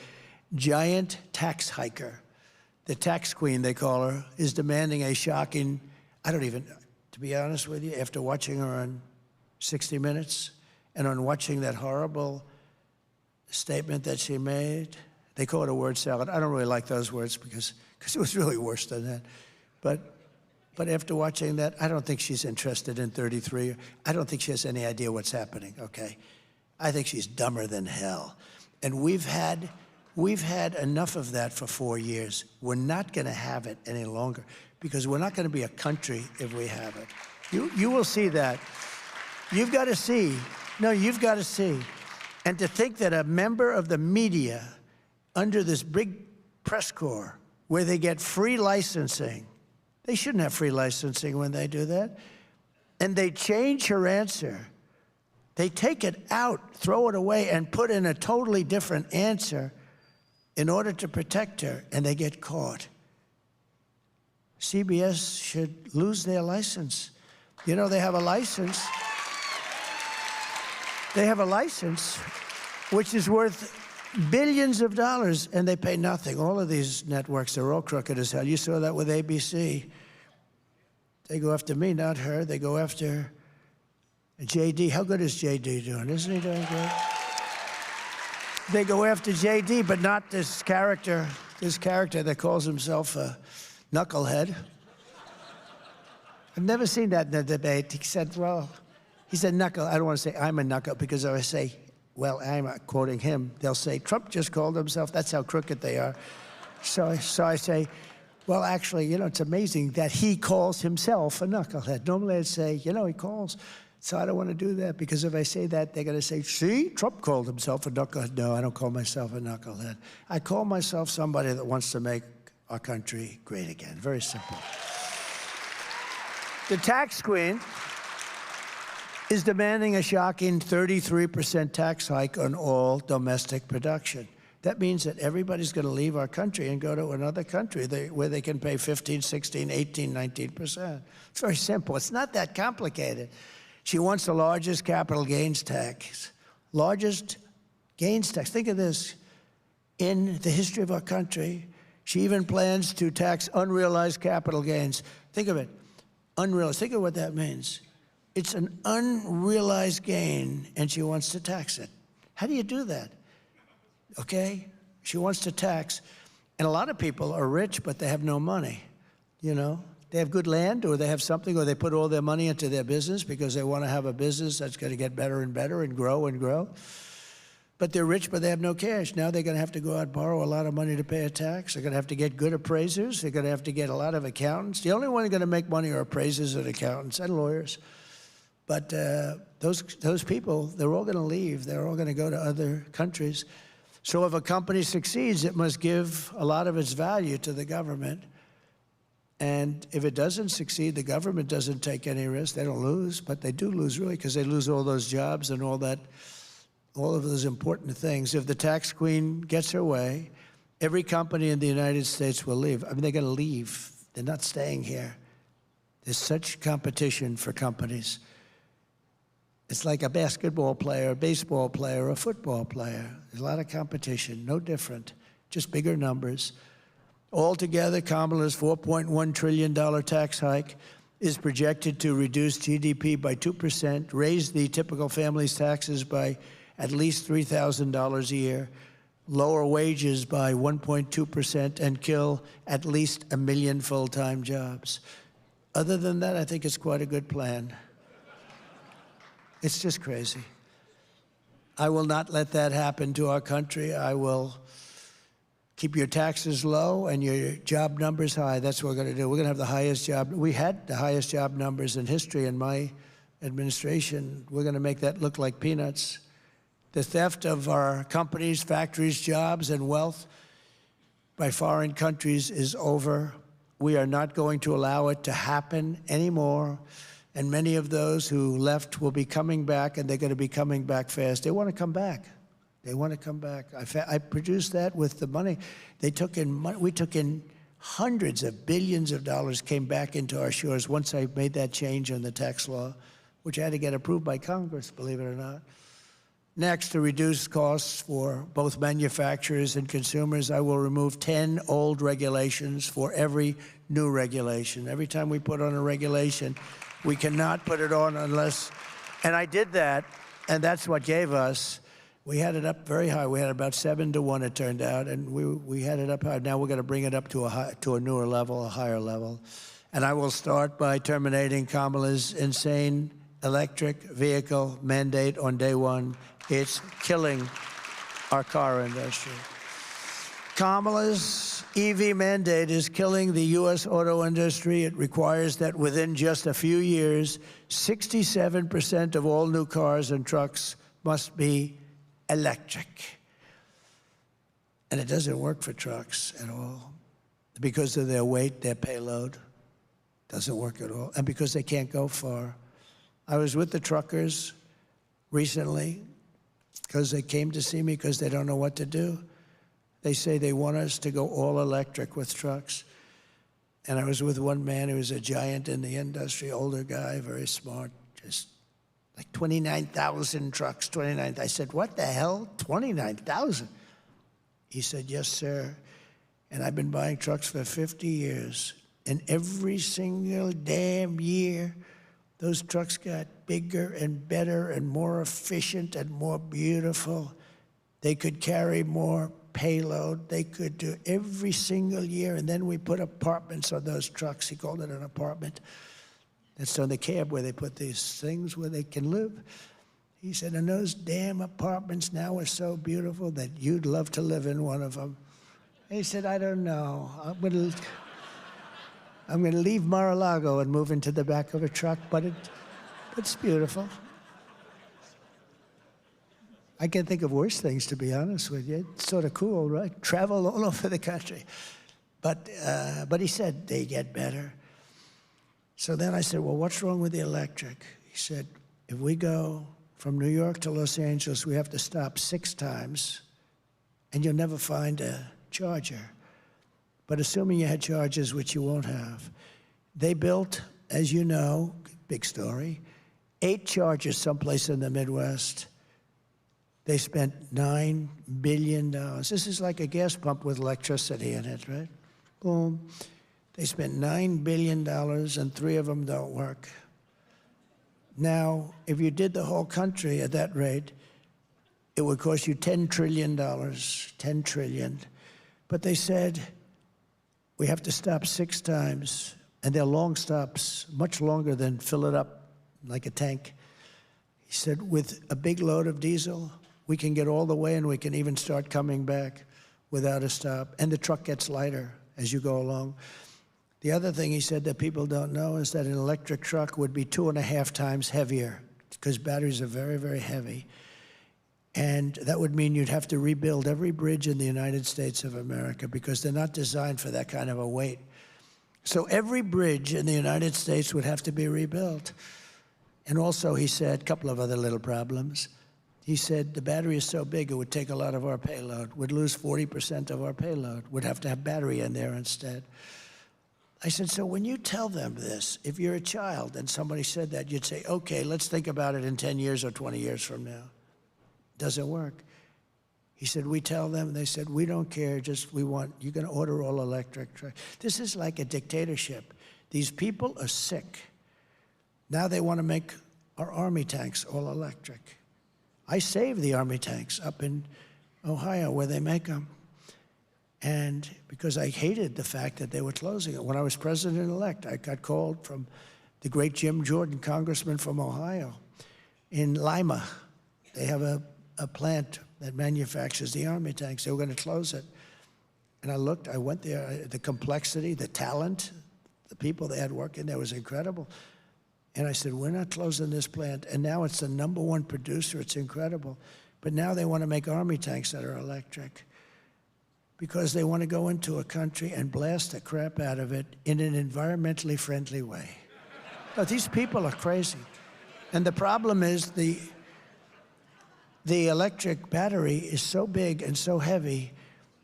giant tax hiker. The tax queen, they call her, is demanding a shocking, to be honest with you, after watching her on 60 Minutes and on watching that horrible statement that she made, they call it a word salad. I don't really like those words because it was really worse than that. But after watching that, I don't think she's interested in 33. I don't think she has any idea what's happening, okay? I think she's dumber than hell. And we've had enough of that for 4 years. We're not going to have it any longer because we're not going to be a country if we have it. You will see that. You've got to see. No, you've got to see. And to think that a member of the media under this big press corps where they get free licensing, they shouldn't have free licensing when they do that. And they change her answer. They take it out, throw it away, and put in a totally different answer in order to protect her, and they get caught. CBS should lose their license. You know, they have a license. They have a license which is worth Billions of dollars, and they pay nothing. All of these networks, they're all crooked as hell. You saw that with ABC. They go after me, not her. They go after JD. How good is JD doing? Isn't he doing great? They go after JD, but not this character that calls himself a knucklehead. I've never seen that in a debate. He said, knuckle. I don't want to say I'm a knuckle, because if I say, well, I'm quoting him, they'll say, Trump just called himself. That's how crooked they are. So I say, well, actually, it's amazing that he calls himself a knucklehead. Normally I'd say, he calls. So I don't want to do that, because if I say that, they're going to say, see, Trump called himself a knucklehead. No, I don't call myself a knucklehead. I call myself somebody that wants to make our country great again. Very simple. The tax queen is demanding a shocking 33% tax hike on all domestic production. That means that everybody's going to leave our country and go to another country where they can pay 15, 16, 18, 19%. It's very simple. It's not that complicated. She wants the largest capital gains tax. Largest gains tax. Think of this. In the history of our country, she even plans to tax unrealized capital gains. Think of it. Unrealized. Think of what that means. It's an unrealized gain, and she wants to tax it. How do you do that? Okay? She wants to tax. And a lot of people are rich, but they have no money, They have good land, or they have something, or they put all their money into their business because they want to have a business that's going to get better and better and grow and grow. But they're rich, but they have no cash. Now they're going to have to go out and borrow a lot of money to pay a tax. They're going to have to get good appraisers. They're going to have to get a lot of accountants. The only one going to make money are appraisers and accountants and lawyers. But those people, they're all going to leave. They're all going to go to other countries. So if a company succeeds, it must give a lot of its value to the government. And if it doesn't succeed, the government doesn't take any risk. They don't lose, but they do lose, really, because they lose all those jobs and all of those important things. If the tax queen gets her way, every company in the United States will leave. I mean, they're going to leave. They're not staying here. There's such competition for companies. It's like a basketball player, a baseball player, a football player. There's a lot of competition, no different, just bigger numbers. Altogether, Kamala's $4.1 trillion tax hike is projected to reduce GDP by 2%, raise the typical family's taxes by at least $3,000 a year, lower wages by 1.2%, and kill at least 1 million full-time jobs. Other than that, I think it's quite a good plan. It's just crazy. I will not let that happen to our country. I will keep your taxes low and your job numbers high. That's what we're going to do. We're going to have the highest job. We had the highest job numbers in history in my administration. We're going to make that look like peanuts. The theft of our companies, factories, jobs, and wealth by foreign countries is over. We are not going to allow it to happen anymore. And many of those who left will be coming back, and they're going to be coming back fast. They want to come back. They want to come back. I produced that with the money. They took in money. We took in hundreds of billions of dollars came back into our shores once I made that change in the tax law, which I had to get approved by Congress, believe it or not. Next, to reduce costs for both manufacturers and consumers, I will remove 10 old regulations for every new regulation. Every time we put on a regulation, we cannot put it on unless, and I did that, and that's what gave us, we had it up very high. We had about 7-1, it turned out, and we had it up high. Now we're going to bring it up to a newer level, a higher level. And I will start by terminating Kamala's insane electric vehicle mandate on day one. It's killing our car industry. Kamala's EV mandate is killing the U.S. auto industry. It requires that within just a few years, 67% of all new cars and trucks must be electric. And it doesn't work for trucks at all. Because of their weight, their payload, doesn't work at all. And because they can't go far. I was with the truckers recently because they came to see me because they don't know what to do. They say they want us to go all electric with trucks. And I was with one man who was a giant in the industry, older guy, very smart, just like 29,000 trucks, 29. I said, what the hell, 29,000? He said, yes, sir. And I've been buying trucks for 50 years. And every single damn year, those trucks got bigger and better and more efficient and more beautiful. They could carry more payload. They could do every single year. And then we put apartments on those trucks. He called it an apartment. That's on the cab where they put these things where they can live. He said, and those damn apartments now are so beautiful that you'd love to live in one of them. And he said, I don't know. I'm gonna leave Mar-a-Lago and move into the back of a truck, but it's beautiful. I can't think of worse things, to be honest with you. It's sort of cool, right? Travel all over the country. But he said, they get better. So then I said, well, what's wrong with the electric? He said, if we go from New York to Los Angeles, we have to stop 6 times, and you'll never find a charger. But assuming you had chargers, which you won't have, they built, as you know, big story, 8 chargers someplace in the Midwest. They spent $9 billion. This is like a gas pump with electricity in it, right? Boom. They spent $9 billion, and 3 of them don't work. Now, if you did the whole country at that rate, it would cost you $10 trillion, $10 trillion. But they said, we have to stop 6 times, and they're long stops, much longer than fill it up like a tank. He said, with a big load of diesel, we can get all the way, and we can even start coming back without a stop. And the truck gets lighter as you go along. The other thing he said that people don't know is that an electric truck would be 2.5 times heavier because batteries are very, very heavy. And that would mean you'd have to rebuild every bridge in the United States of America because they're not designed for that kind of a weight. So every bridge in the United States would have to be rebuilt. And also, he said, a couple of other little problems. He said the battery is so big it would take a lot of our payload. We'd lose 40% of our payload. We'd have to have battery in there instead. I said, so when you tell them this, if you're a child and somebody said that, you'd say, okay, let's think about it in 10 years or 20 years from now. Doesn't work. He said, we tell them, they said, we don't care, just we want, you're gonna order all electric. This is like a dictatorship. These people are sick. Now they wanna make our army tanks all electric. I saved the army tanks up in Ohio where they make them. And because I hated the fact that they were closing it. When I was president-elect, I got called from the great Jim Jordan, congressman from Ohio, in Lima. They have a plant that manufactures the army tanks. They were going to close it. And I looked, I went there, the complexity, the talent, the people they had working there was incredible. And I said, we're not closing this plant. And now it's the #1 producer. It's incredible. But now they want to make army tanks that are electric because they want to go into a country and blast the crap out of it in an environmentally friendly way. Now, these people are crazy. And the problem is the electric battery is so big and so heavy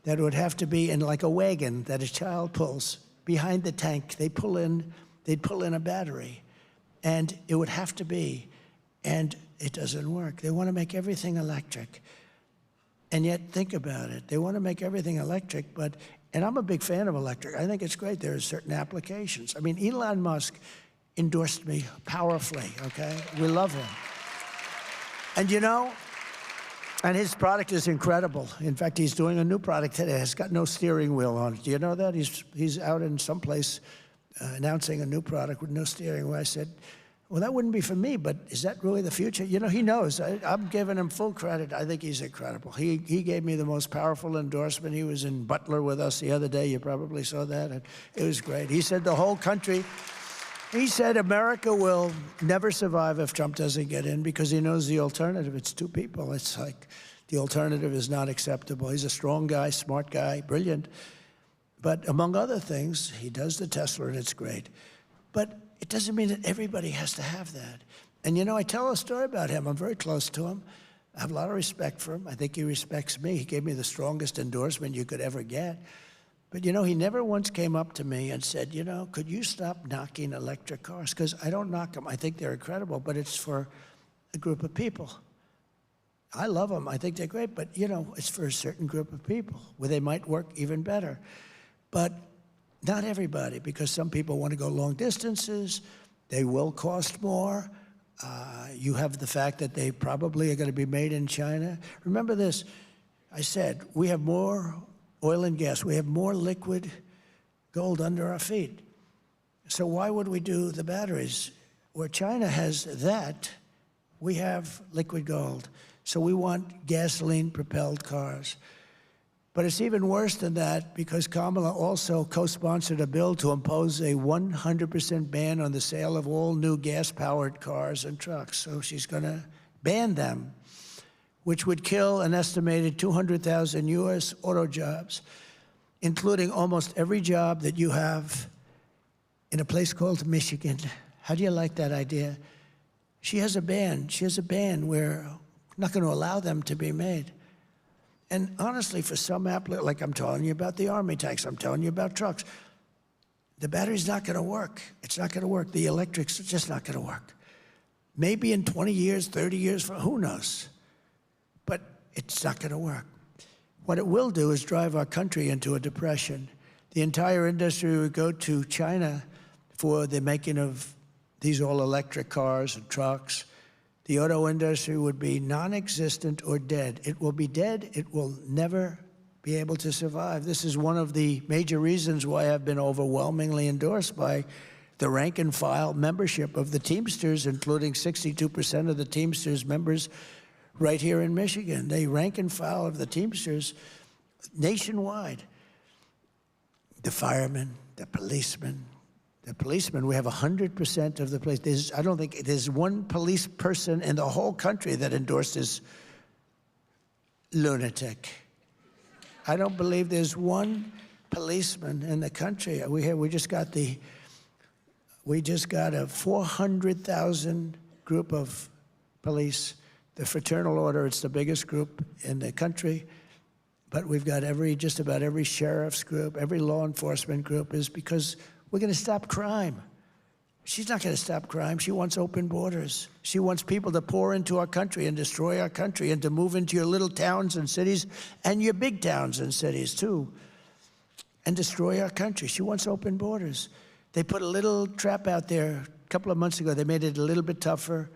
that it would have to be in like a wagon that a child pulls behind the tank. They'd pull in a battery, and it would have to be, and it doesn't work. They want to make everything electric. And yet, think about it. They want to make everything electric, and I'm a big fan of electric. I think it's great. There are certain applications. I mean, Elon Musk endorsed me powerfully, okay? We love him. And you know, and his product is incredible. In fact, he's doing a new product today. It's got no steering wheel on it. Do you know that? He's out in some place announcing a new product with no steering wheel. I said, well, that wouldn't be for me, but is that really the future? You know, he knows. I'm giving him full credit. I think he's incredible. He gave me the most powerful endorsement. He was in Butler with us the other day. You probably saw that. And it was great. He said the whole country, he said America will never survive if Trump doesn't get in because he knows the alternative. It's 2 people. It's like the alternative is not acceptable. He's a strong guy, smart guy, brilliant. But among other things, he does the Tesla, and it's great. But it doesn't mean that everybody has to have that. And you know, I tell a story about him. I'm very close to him. I have a lot of respect for him. I think he respects me. He gave me the strongest endorsement you could ever get. But you know, he never once came up to me and said, you know, could you stop knocking electric cars? Because I don't knock them. I think they're incredible, but it's for a group of people. I love them. I think they're great. But, you know, it's for a certain group of people where they might work even better. But not everybody, because some people want to go long distances. They will cost more. You have the fact that they probably are going to be made in China. Remember this. I said, we have more oil and gas. We have more liquid gold under our feet. So why would we do the batteries? Where China has that, we have liquid gold. So we want gasoline-propelled cars. But it's even worse than that, because Kamala also co-sponsored a bill to impose a 100% ban on the sale of all new gas-powered cars and trucks. So she's going to ban them, which would kill an estimated 200,000 U.S. auto jobs, including almost every job that you have in a place called Michigan. How do you like that idea? She has a ban. She has a ban where we're not going to allow them to be made. And honestly, for some like I'm telling you about the Army tanks, I'm telling you about trucks, the battery's not going to work. It's not going to work. The electric's just not going to work. Maybe in 20 years, 30 years, who knows? But it's not going to work. What it will do is drive our country into a depression. The entire industry would go to China for the making of these all-electric cars and trucks. The auto industry would be non-existent or dead. It will be dead. It will never be able to survive. This is one of the major reasons why I've been overwhelmingly endorsed by the rank-and-file membership of the Teamsters, including 62% of the Teamsters members right here in Michigan. They rank and file of the Teamsters nationwide. The firemen, the policemen. The policemen, we have 100% of the police. I don't think there's one police person in the whole country that endorses lunatic. I don't believe there's one policeman in the country. We just got a 400,000 group of police. The Fraternal Order, it's the biggest group in the country. But we've got just about every sheriff's group, every law enforcement group, is because we're going to stop crime. She's not going to stop crime. She wants open borders. She wants people to pour into our country and destroy our country and to move into your little towns and cities and your big towns and cities, too, and destroy our country. She wants open borders. They put a little trap out there a couple of months ago. They made it a little bit tougher,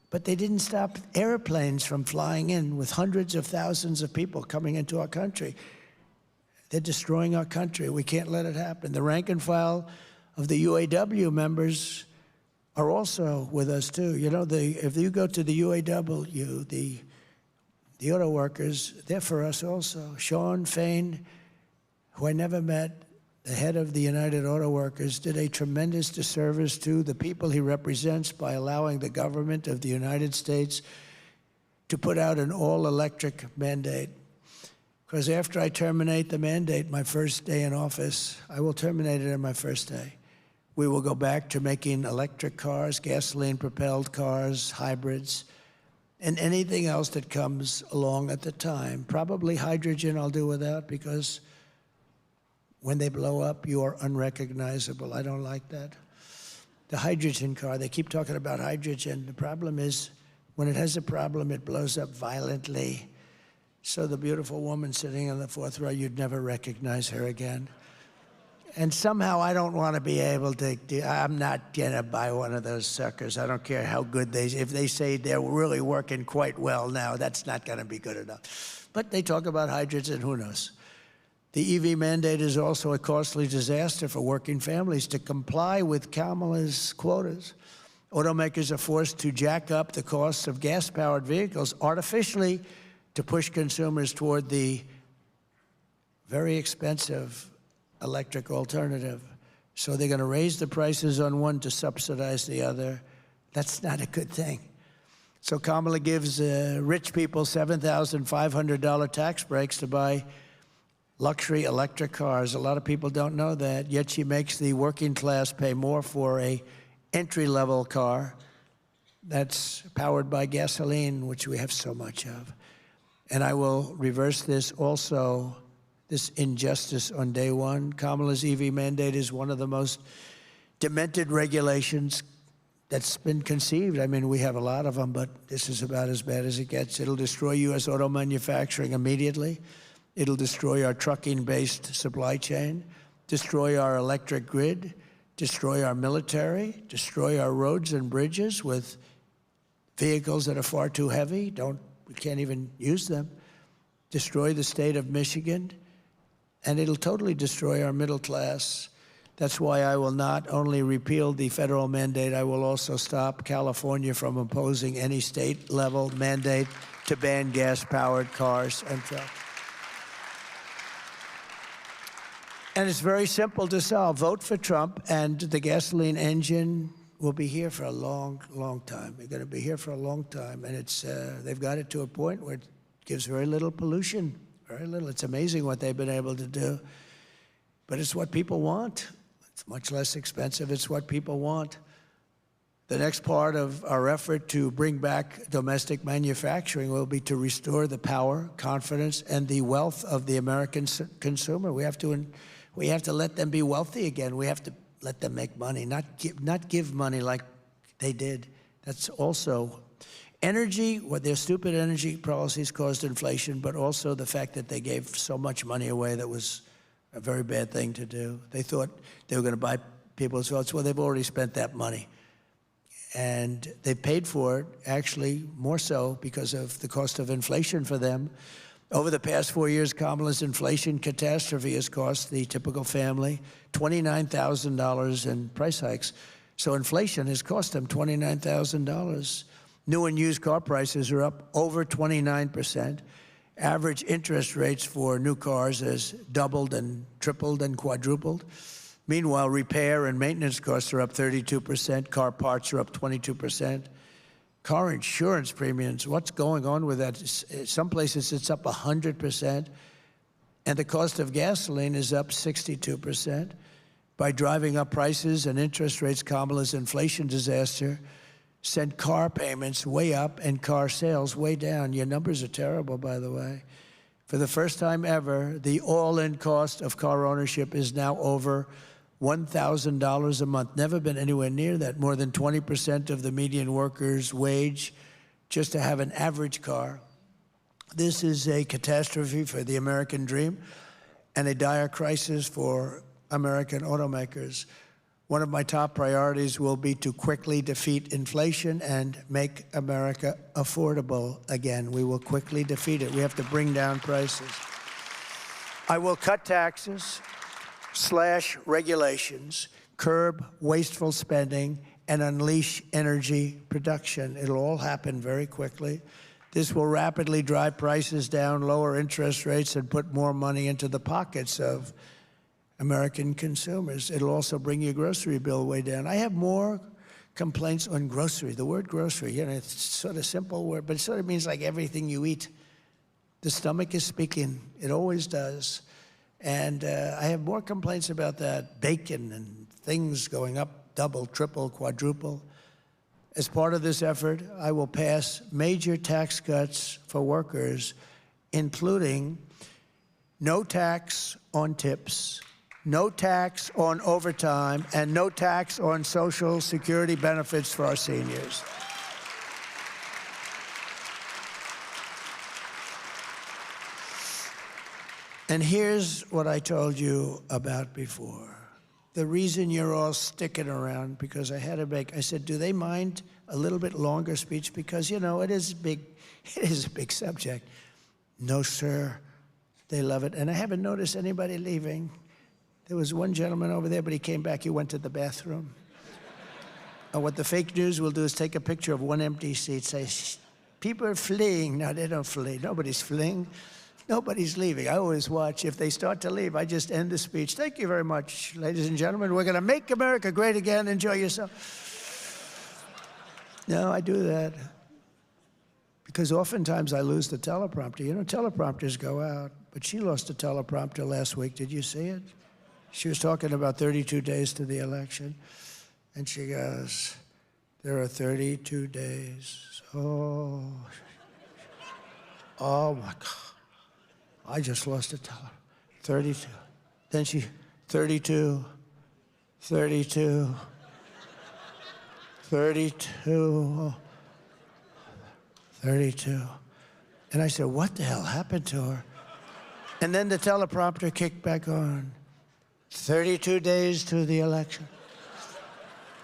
but they didn't stop airplanes from flying in with hundreds of thousands of people coming into our country. They're destroying our country. We can't let it happen. The rank and file of the UAW members are also with us, too. You know, if you go to the UAW, the auto workers, they're for us also. Sean Fain, who I never met, the head of the United Auto Workers, did a tremendous disservice to the people he represents by allowing the government of the United States to put out an all-electric mandate. Because after I terminate the mandate, my first day in office, I will terminate it on my first day. We will go back to making electric cars, gasoline-propelled cars, hybrids, and anything else that comes along at the time. Probably hydrogen I'll do without, because when they blow up, you are unrecognizable. I don't like that. The hydrogen car, they keep talking about hydrogen. The problem is, when it has a problem, it blows up violently. So the beautiful woman sitting in the fourth row, you'd never recognize her again. And somehow I don't want to be able to, I'm not going to buy one of those suckers. I don't care how good if they say they're really working quite well now, that's not going to be good enough. But they talk about hydrogen, who knows? The EV mandate is also a costly disaster for working families. To comply with Kamala's quotas, automakers are forced to jack up the costs of gas-powered vehicles artificially to push consumers toward the very expensive electric alternative. So they're going to raise the prices on one to subsidize the other. That's not a good thing. So Kamala gives rich people $7,500 tax breaks to buy luxury electric cars. A lot of people don't know that, yet she makes the working class pay more for a entry-level car that's powered by gasoline, which we have so much of. And I will reverse this also, this injustice on day one. Kamala's EV mandate is one of the most demented regulations that's been conceived. I mean, we have a lot of them, but this is about as bad as it gets. It'll destroy U.S. auto manufacturing immediately. It'll destroy our trucking-based supply chain, destroy our electric grid, destroy our military, destroy our roads and bridges with vehicles that are far too heavy. We can't even use them. Destroy the state of Michigan, and it'll totally destroy our middle class. That's why I will not only repeal the federal mandate, I will also stop California from imposing any state-level mandate to ban gas-powered cars and trucks. And it's very simple to solve. Vote for Trump, and the gasoline engine will be here for a long, long time. They're going to be here for a long time, and they've got it to a point where it gives very little pollution, very little. It's amazing what they've been able to do, but it's what people want. It's much less expensive. It's what people want. The next part of our effort to bring back domestic manufacturing will be to restore the power, confidence, and the wealth of the American consumer. We have to let them be wealthy again. We have to let them make money, not give money like they did. That's also energy. What their stupid energy policies caused inflation, but also the fact that they gave so much money away that was a very bad thing to do. They thought they were going to buy people's votes. Well, they've already spent that money. And they paid for it, actually, more so because of the cost of inflation for them. Over the past 4 years, Kamala's inflation catastrophe has cost the typical family $29,000 in price hikes. So inflation has cost them $29,000. New and used car prices are up over 29%. Average interest rates for new cars has doubled and tripled and quadrupled. Meanwhile, repair and maintenance costs are up 32%. Car parts are up 22%. Car insurance premiums, what's going on with that? Some places it's up 100%. And the cost of gasoline is up 62%. By driving up prices and interest rates, Kamala's inflation disaster sent car payments way up and car sales way down. Your numbers are terrible, by the way. For the first time ever, the all-in cost of car ownership is now over $1,000 a month. Never been anywhere near that. More than 20% of the median worker's wage just to have an average car. This is a catastrophe for the American dream and a dire crisis for American automakers. One of my top priorities will be to quickly defeat inflation and make America affordable again. We will quickly defeat it. We have to bring down prices. I will cut taxes, slash regulations, curb wasteful spending, and unleash energy production. It'll all happen very quickly. This will rapidly drive prices down, lower interest rates, and put more money into the pockets of American consumers. It'll also bring your grocery bill way down. I have more complaints on grocery. The word grocery, you know, it's sort of simple word, but it sort of means like everything you eat. The stomach is speaking. It always does. And I have more complaints about that. Bacon and things going up, double, triple, quadruple. As part of this effort, I will pass major tax cuts for workers, including no tax on tips, no tax on overtime, and no tax on Social Security benefits for our seniors. And here's what I told you about before. The reason you're all sticking around, because I said, do they mind a little bit longer speech? Because, you know, it is a big subject. No, sir. They love it. And I haven't noticed anybody leaving. There was one gentleman over there, but he came back. He went to the bathroom. And what the fake news will do is take a picture of one empty seat, say, people are fleeing. No, they don't flee. Nobody's fleeing. Nobody's leaving. I always watch. If they start to leave, I just end the speech. Thank you very much, ladies and gentlemen. We're going to make America great again. Enjoy yourself. No, I do that because oftentimes I lose the teleprompter. You know, teleprompters go out, but she lost the teleprompter last week. Did you see it? She was talking about 32 days to the election, and she goes, there are 32 days. Oh, my God. I just lost a teller. 32. Then 32, 32, 32. 32. And I said, what the hell happened to her? And then the teleprompter kicked back on. 32 days to the election.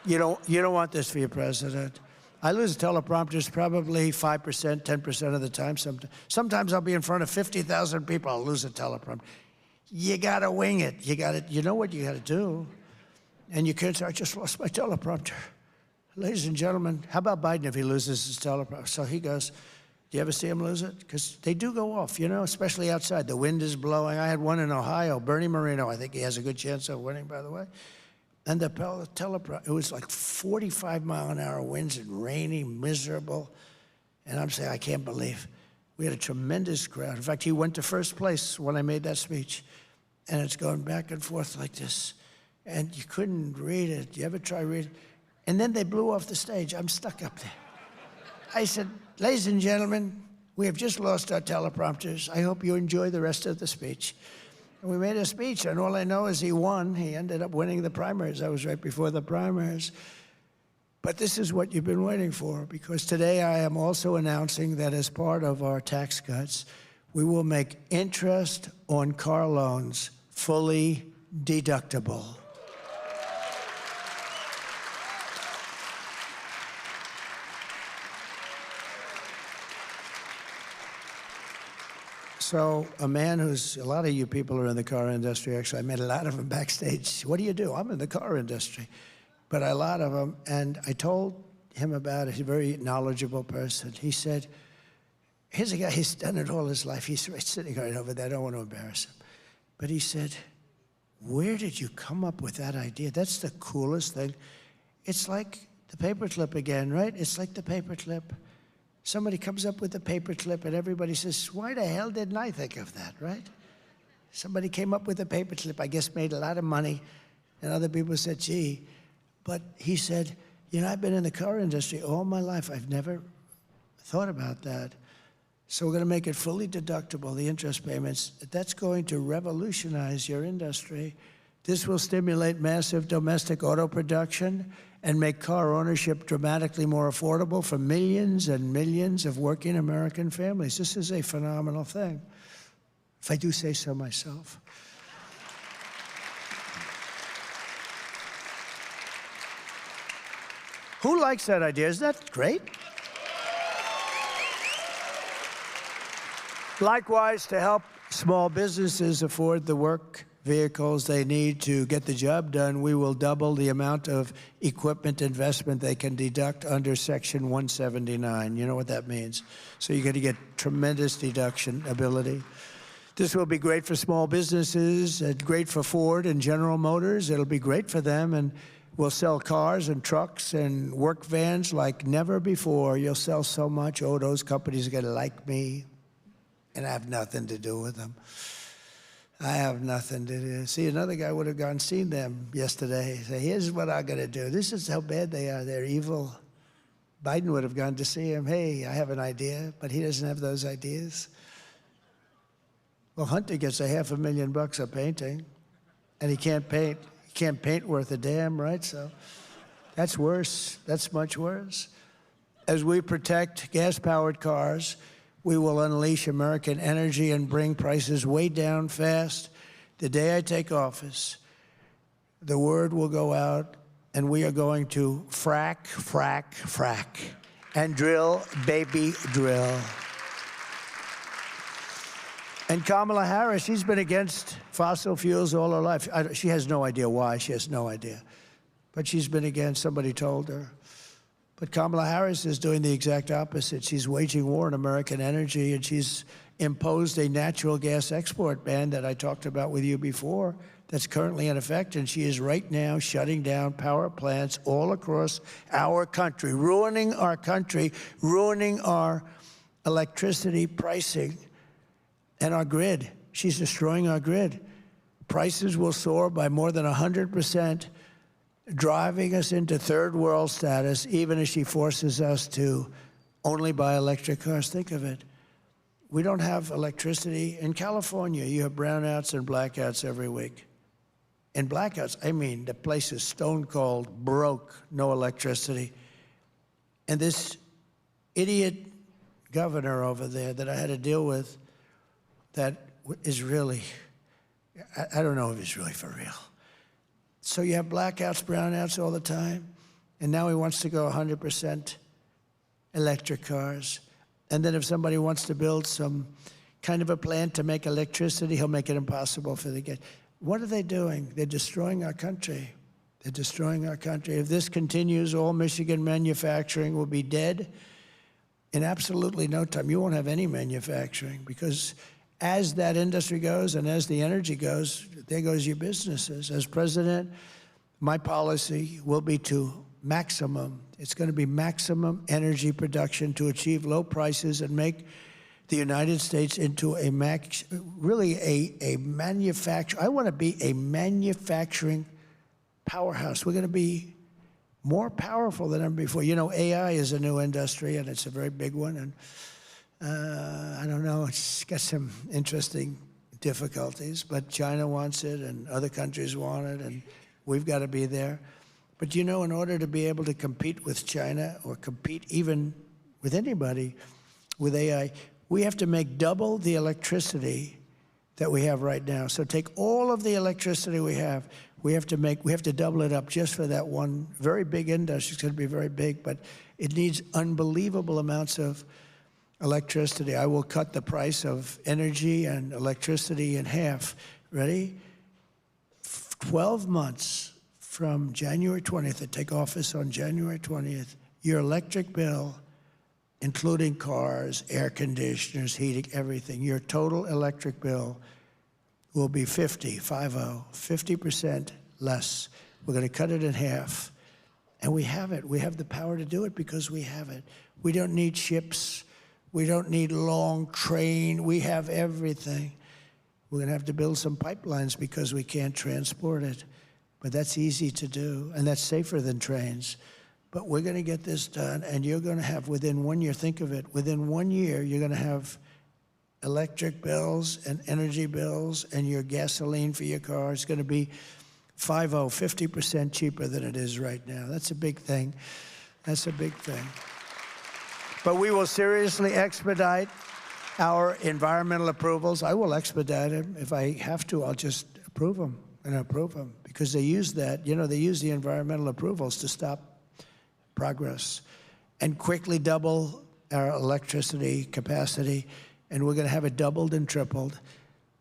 You don't want this for your president. I lose teleprompters probably 5%, 10% of the time. Sometimes I'll be in front of 50,000 people. I'll lose a teleprompter. You got to wing it. You know what you got to do. And you can't say, I just lost my teleprompter. Ladies and gentlemen, how about Biden if he loses his teleprompter? So he goes, do you ever see him lose it? Because they do go off, especially outside. The wind is blowing. I had one in Ohio, Bernie Moreno. I think he has a good chance of winning, by the way. And the teleprompter, it was like 45-mile-an-hour winds and rainy, miserable. And I'm saying, I can't believe. We had a tremendous crowd. In fact, he went to first place when I made that speech. And it's going back and forth like this. And you couldn't read it. You ever try reading? And then they blew off the stage. I'm stuck up there. I said, ladies and gentlemen, we have just lost our teleprompters. I hope you enjoy the rest of the speech. And we made a speech, and all I know is he won. He ended up winning the primaries. I was right before the primaries. But this is what you've been waiting for, because today I am also announcing that as part of our tax cuts, we will make interest on car loans fully deductible. So a man a lot of you people are in the car industry, actually. I met a lot of them backstage. What do you do? I'm in the car industry. But a lot of them, and I told him about it. He's a very knowledgeable person. He said, here's a guy, he's done it all his life. He's sitting right over there. I don't want to embarrass him. But he said, where did you come up with that idea? That's the coolest thing. It's like the paperclip again, right? It's like the paperclip. Somebody comes up with a paperclip and everybody says, why the hell didn't I think of that, right? Somebody came up with a paperclip, I guess made a lot of money, and other people said, gee. But he said, I've been in the car industry all my life. I've never thought about that. So we're going to make it fully deductible, the interest payments. That's going to revolutionize your industry. This will stimulate massive domestic auto production and make car ownership dramatically more affordable for millions and millions of working American families. This is a phenomenal thing, if I do say so myself. Who likes that idea? Isn't that great? Likewise, to help small businesses afford the work vehicles they need to get the job done, we will double the amount of equipment investment they can deduct under Section 179. You know what that means. So you're going to get tremendous deduction ability. This will be great for small businesses, and great for Ford and General Motors. It'll be great for them, and we'll sell cars and trucks and work vans like never before. You'll sell so much. Oh, those companies are going to like me, and I have nothing to do with them. I have nothing to do. See, another guy would have gone and seen them yesterday. Say, here's what I'm going to do. This is how bad they are. They're evil. Biden would have gone to see him. Hey, I have an idea, but he doesn't have those ideas. Well, Hunter gets $500,000 a painting, and he can't paint. He can't paint worth a damn, right? So that's worse. That's much worse. As we protect gas-powered cars, we will unleash American energy and bring prices way down fast. The day I take office, the word will go out, and we are going to frack, frack, frack, and drill, baby, drill. And Kamala Harris, she's been against fossil fuels all her life. She has no idea why. She has no idea. But she's been against, somebody told her. But Kamala Harris is doing the exact opposite. She's waging war on American energy, and she's imposed a natural gas export ban that I talked about with you before that's currently in effect, and she is right now shutting down power plants all across our country, ruining our country, ruining our electricity pricing and our grid. She's destroying our grid. Prices will soar by more than 100%, driving us into third world status, even as she forces us to only buy electric cars. Think of it. We don't have electricity. In California, you have brownouts and blackouts every week. In blackouts, I mean, the place is stone cold, broke, no electricity. And this idiot governor over there that I had to deal with that is really, I don't know if he's really for real. So you have blackouts, brownouts all the time, and now he wants to go 100% electric cars. And then if somebody wants to build some kind of a plant to make electricity, he'll make it impossible for the get. What are they doing? They're destroying our country. They're destroying our country. If this continues, all Michigan manufacturing will be dead in absolutely no time. You won't have any manufacturing because as that industry goes and as the energy goes, there goes your businesses. As president, my policy will be to maximum. It's going to be maximum energy production to achieve low prices and make the United States into a manufacturer. I want to be a manufacturing powerhouse. We're going to be more powerful than ever before. You know, AI is a new industry, and it's a very big one. And I don't know, it's got some interesting difficulties, but China wants it, and other countries want it, and we've got to be there. But you know, in order to be able to compete with China or compete even with anybody with AI, we have to make double the electricity that we have right now. So take all of the electricity we have to double it up just for that one very big industry. It's going to be very big, but it needs unbelievable amounts of electricity. I will cut the price of energy and electricity in half. Ready? 12 months from January 20th, I take office on January 20th, your electric bill, including cars, air conditioners, heating, everything, your total electric bill will be 50% less. We're going to cut it in half. And we have it. We have the power to do it because we have it. We don't need ships. We don't need long train. We have everything. We're going to have to build some pipelines because we can't transport it. But that's easy to do, and that's safer than trains. But we're going to get this done, and you're going to have, within 1 year, think of it, within 1 year, you're going to have electric bills and energy bills and your gasoline for your car is going to be 50% cheaper than it is right now. That's a big thing. That's a big thing. But we will seriously expedite our environmental approvals. I will expedite them. If I have to, I'll just approve them and approve them because they use that. You know, they use the environmental approvals to stop progress and quickly double our electricity capacity, and we're going to have it doubled and tripled.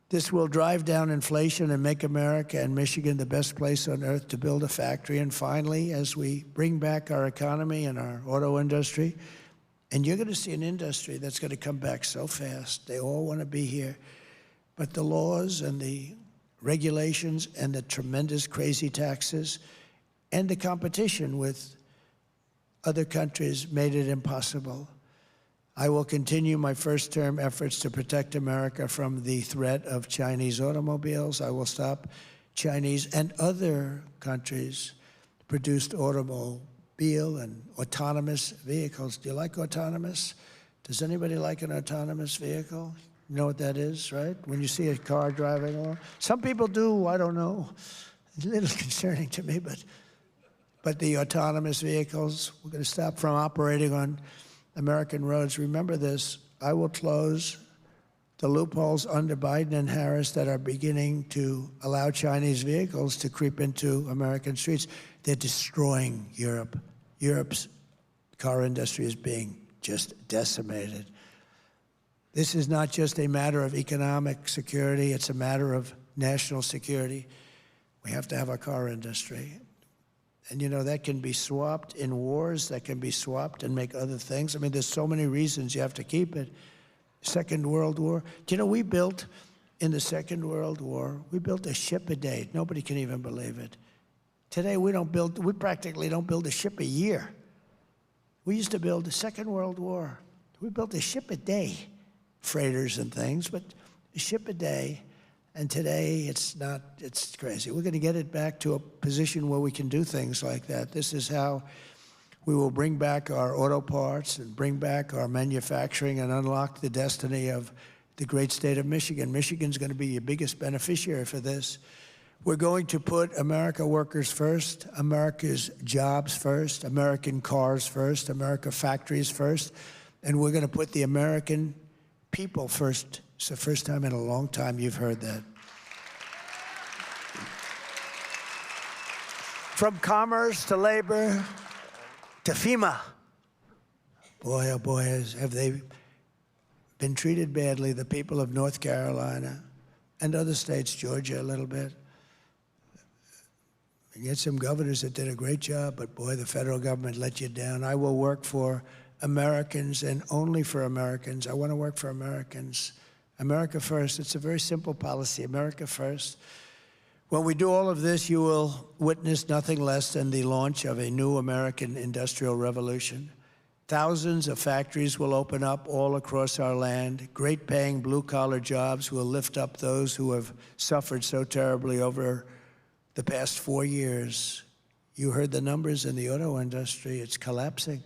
This will drive down inflation and make America and Michigan the best place on earth to build a factory. And finally, as we bring back our economy and our auto industry, and you're going to see an industry that's going to come back so fast. They all want to be here. But the laws and the regulations and the tremendous crazy taxes and the competition with other countries made it impossible. I will continue my first-term efforts to protect America from the threat of Chinese automobiles. I will stop Chinese and other countries produced automobile and autonomous vehicles. Do you like autonomous? Does anybody like an autonomous vehicle? You know what that is, right? When you see a car driving along. Some people do, I don't know. It's a little concerning to me, but the autonomous vehicles, we're going to stop from operating on American roads. Remember this, I will close the loopholes under Biden and Harris that are beginning to allow Chinese vehicles to creep into American streets. They're destroying Europe. Europe's car industry is being just decimated. This is not just a matter of economic security, it's a matter of national security. We have to have a car industry. And you know, that can be swapped in wars, that can be swapped and make other things. I mean, there's so many reasons you have to keep it. Second World War. Do you know, we built, in the Second World War, we built a ship a day. Nobody can even believe it. Today, we practically don't build a ship a year. We used to build the Second World War. We built a ship a day, freighters and things, but a ship a day. And today, it's crazy. We're going to get it back to a position where we can do things like that. This is how we will bring back our auto parts and bring back our manufacturing and unlock the destiny of the great state of Michigan. Michigan's going to be your biggest beneficiary for this. We're going to put America workers first, America's jobs first, American cars first, America factories first, and we're going to put the American people first. It's the first time in a long time you've heard that. From commerce to labor to FEMA. Boy, oh boy, have they been treated badly, the people of North Carolina and other states, Georgia a little bit. You get some governors that did a great job, but boy, the federal government let you down. I will work for Americans and only for Americans. I want to work for Americans. America first. It's a very simple policy, America first. When we do all of this, you will witness nothing less than the launch of a new American industrial revolution. Thousands of factories will open up all across our land. Great paying blue-collar jobs will lift up those who have suffered so terribly over the past 4 years. You heard the numbers in the auto industry. It's collapsing.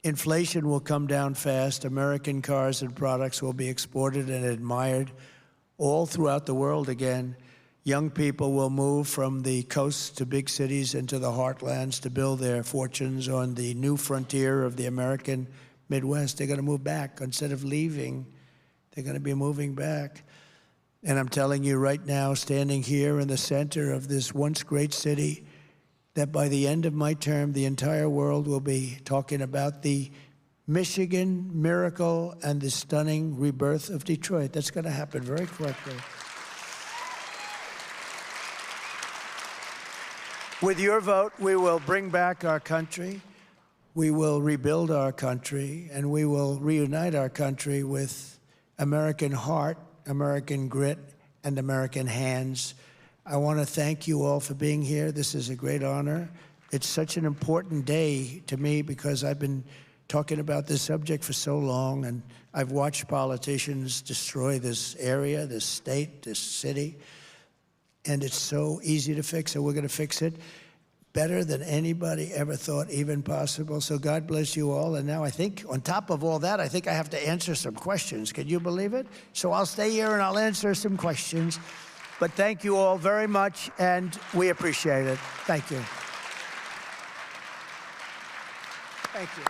Inflation will come down fast. American cars and products will be exported and admired all throughout the world again. Young people will move from the coasts to big cities and to the heartlands to build their fortunes on the new frontier of the American Midwest. They're going to move back. Instead of leaving, they're going to be moving back. And I'm telling you right now, standing here in the center of this once great city, that by the end of my term, the entire world will be talking about the Michigan miracle and the stunning rebirth of Detroit. That's going to happen very quickly. With your vote, we will bring back our country, we will rebuild our country, and we will reunite our country with American heart, American grit, and American hands. I want to thank you all for being here. This is a great honor. It's such an important day to me because I've been talking about this subject for so long, and I've watched politicians destroy this area, this state, this city. And it's so easy to fix, so we're going to fix it better than anybody ever thought even possible. So God bless you all. And now I think, on top of all that, I think I have to answer some questions. Can you believe it? So I'll stay here and I'll answer some questions. But thank you all very much, and we appreciate it. Thank you. Thank you.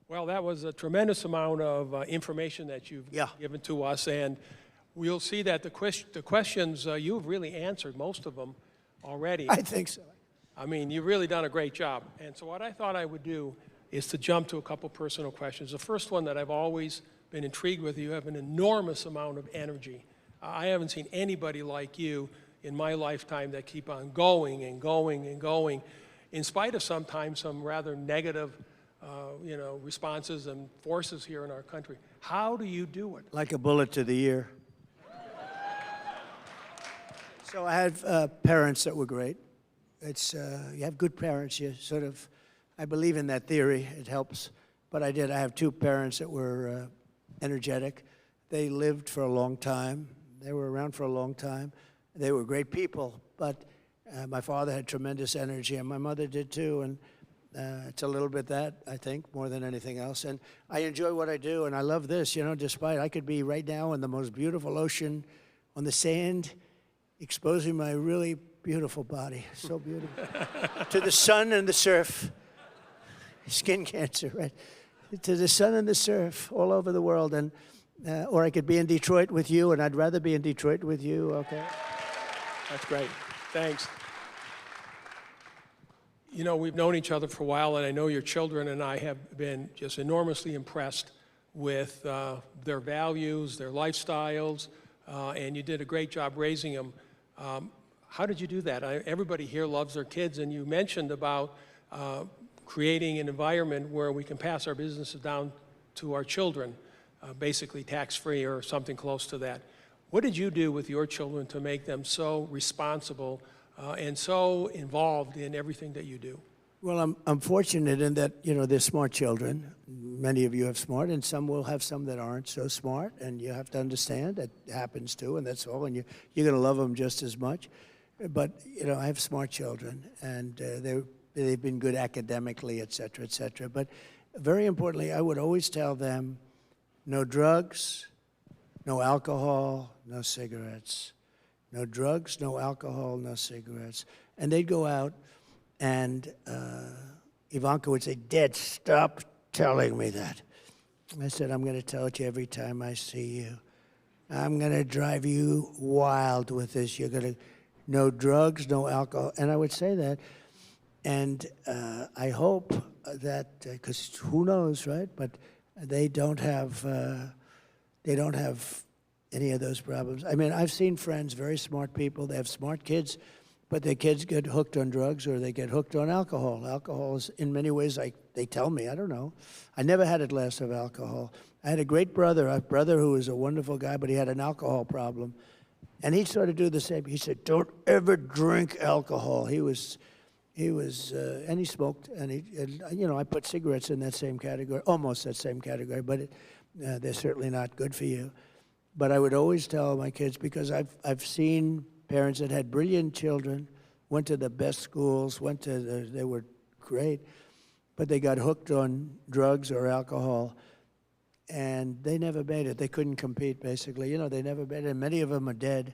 Well, that was a tremendous amount of information that you've given to us, and we'll see that the questions, you've really answered most of them already. I think so. I mean, you've really done a great job. And so what I thought I would do is to jump to a couple personal questions. The first one that I've always been intrigued with, you have an enormous amount of energy. I haven't seen anybody like you in my lifetime that keep on going and going and going, in spite of sometimes some rather negative responses and forces here in our country. How do you do it? Like a bullet to the ear. So I had parents that were great. It's you have good parents, you sort of, I believe in that theory, it helps. But I have two parents that were energetic. They lived for a long time. They were around for a long time. They were great people, but my father had tremendous energy, and my mother did too. And it's a little bit that, I think, more than anything else. And I enjoy what I do, and I love this, despite I could be right now in the most beautiful ocean on the sand, exposing my really beautiful body, so beautiful, to the sun and the surf. Skin cancer, right? To the sun and the surf all over the world. And or I could be in Detroit with you, and I'd rather be in Detroit with you, okay? That's great. Thanks. We've known each other for a while, and I know your children and I have been just enormously impressed with their values, their lifestyles, and you did a great job raising them. How did you do that? Everybody here loves their kids, and you mentioned about creating an environment where we can pass our businesses down to our children, basically tax-free or something close to that. What did you do with your children to make them so responsible and so involved in everything that you do? Well, I'm fortunate in that, they're smart children. Many of you have smart, and some will have some that aren't so smart, and you have to understand that happens too, and that's all, and you're going to love them just as much. But, I have smart children, and they've been good academically, et cetera, et cetera. But very importantly, I would always tell them, no drugs, no alcohol, no cigarettes. No drugs, no alcohol, no cigarettes. And they'd go out, and Ivanka would say, Dad, stop telling me that. I said, I'm going to tell it you every time I see you. I'm going to drive you wild with this. You're going to, no drugs, no alcohol. And I would say that. And I hope that, because who knows, right? But they don't have any of those problems. I mean, I've seen friends, very smart people, they have smart kids, but their kids get hooked on drugs or they get hooked on alcohol. Alcohol is, in many ways, like they tell me, I don't know. I never had a glass of alcohol. I had a great brother, who was a wonderful guy, but he had an alcohol problem. And he sort of do the same. He said, don't ever drink alcohol. He was, and he smoked, and I put cigarettes in that same category, almost that same category, but they're certainly not good for you. But I would always tell my kids, because I've seen parents that had brilliant children, went to the best schools, they were great, but they got hooked on drugs or alcohol, and they never made it. They couldn't compete, basically. They never made it. And many of them are dead.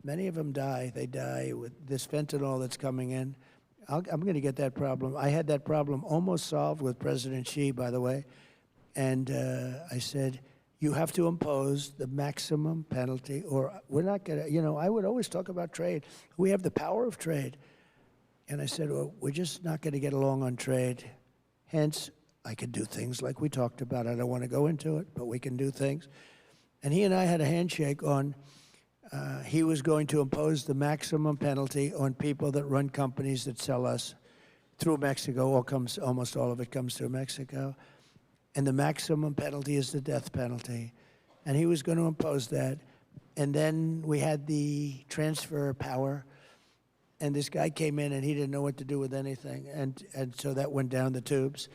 Many of them die. They die with this fentanyl that's coming in. I'm going to get that problem. I had that problem almost solved with President Xi, by the way. And I said, you have to impose the maximum penalty, or we're not going to, I would always talk about trade. We have the power of trade. And I said, well, we're just not going to get along on trade. Hence, I could do things like we talked about. I don't want to go into it, but we can do things. And he and I had a handshake on, he was going to impose the maximum penalty on people that run companies that sell us through Mexico. Almost all of it comes through Mexico. And the maximum penalty is the death penalty. And he was going to impose that. And then we had the transfer power. And this guy came in, and he didn't know what to do with anything. And so that went down the tubes.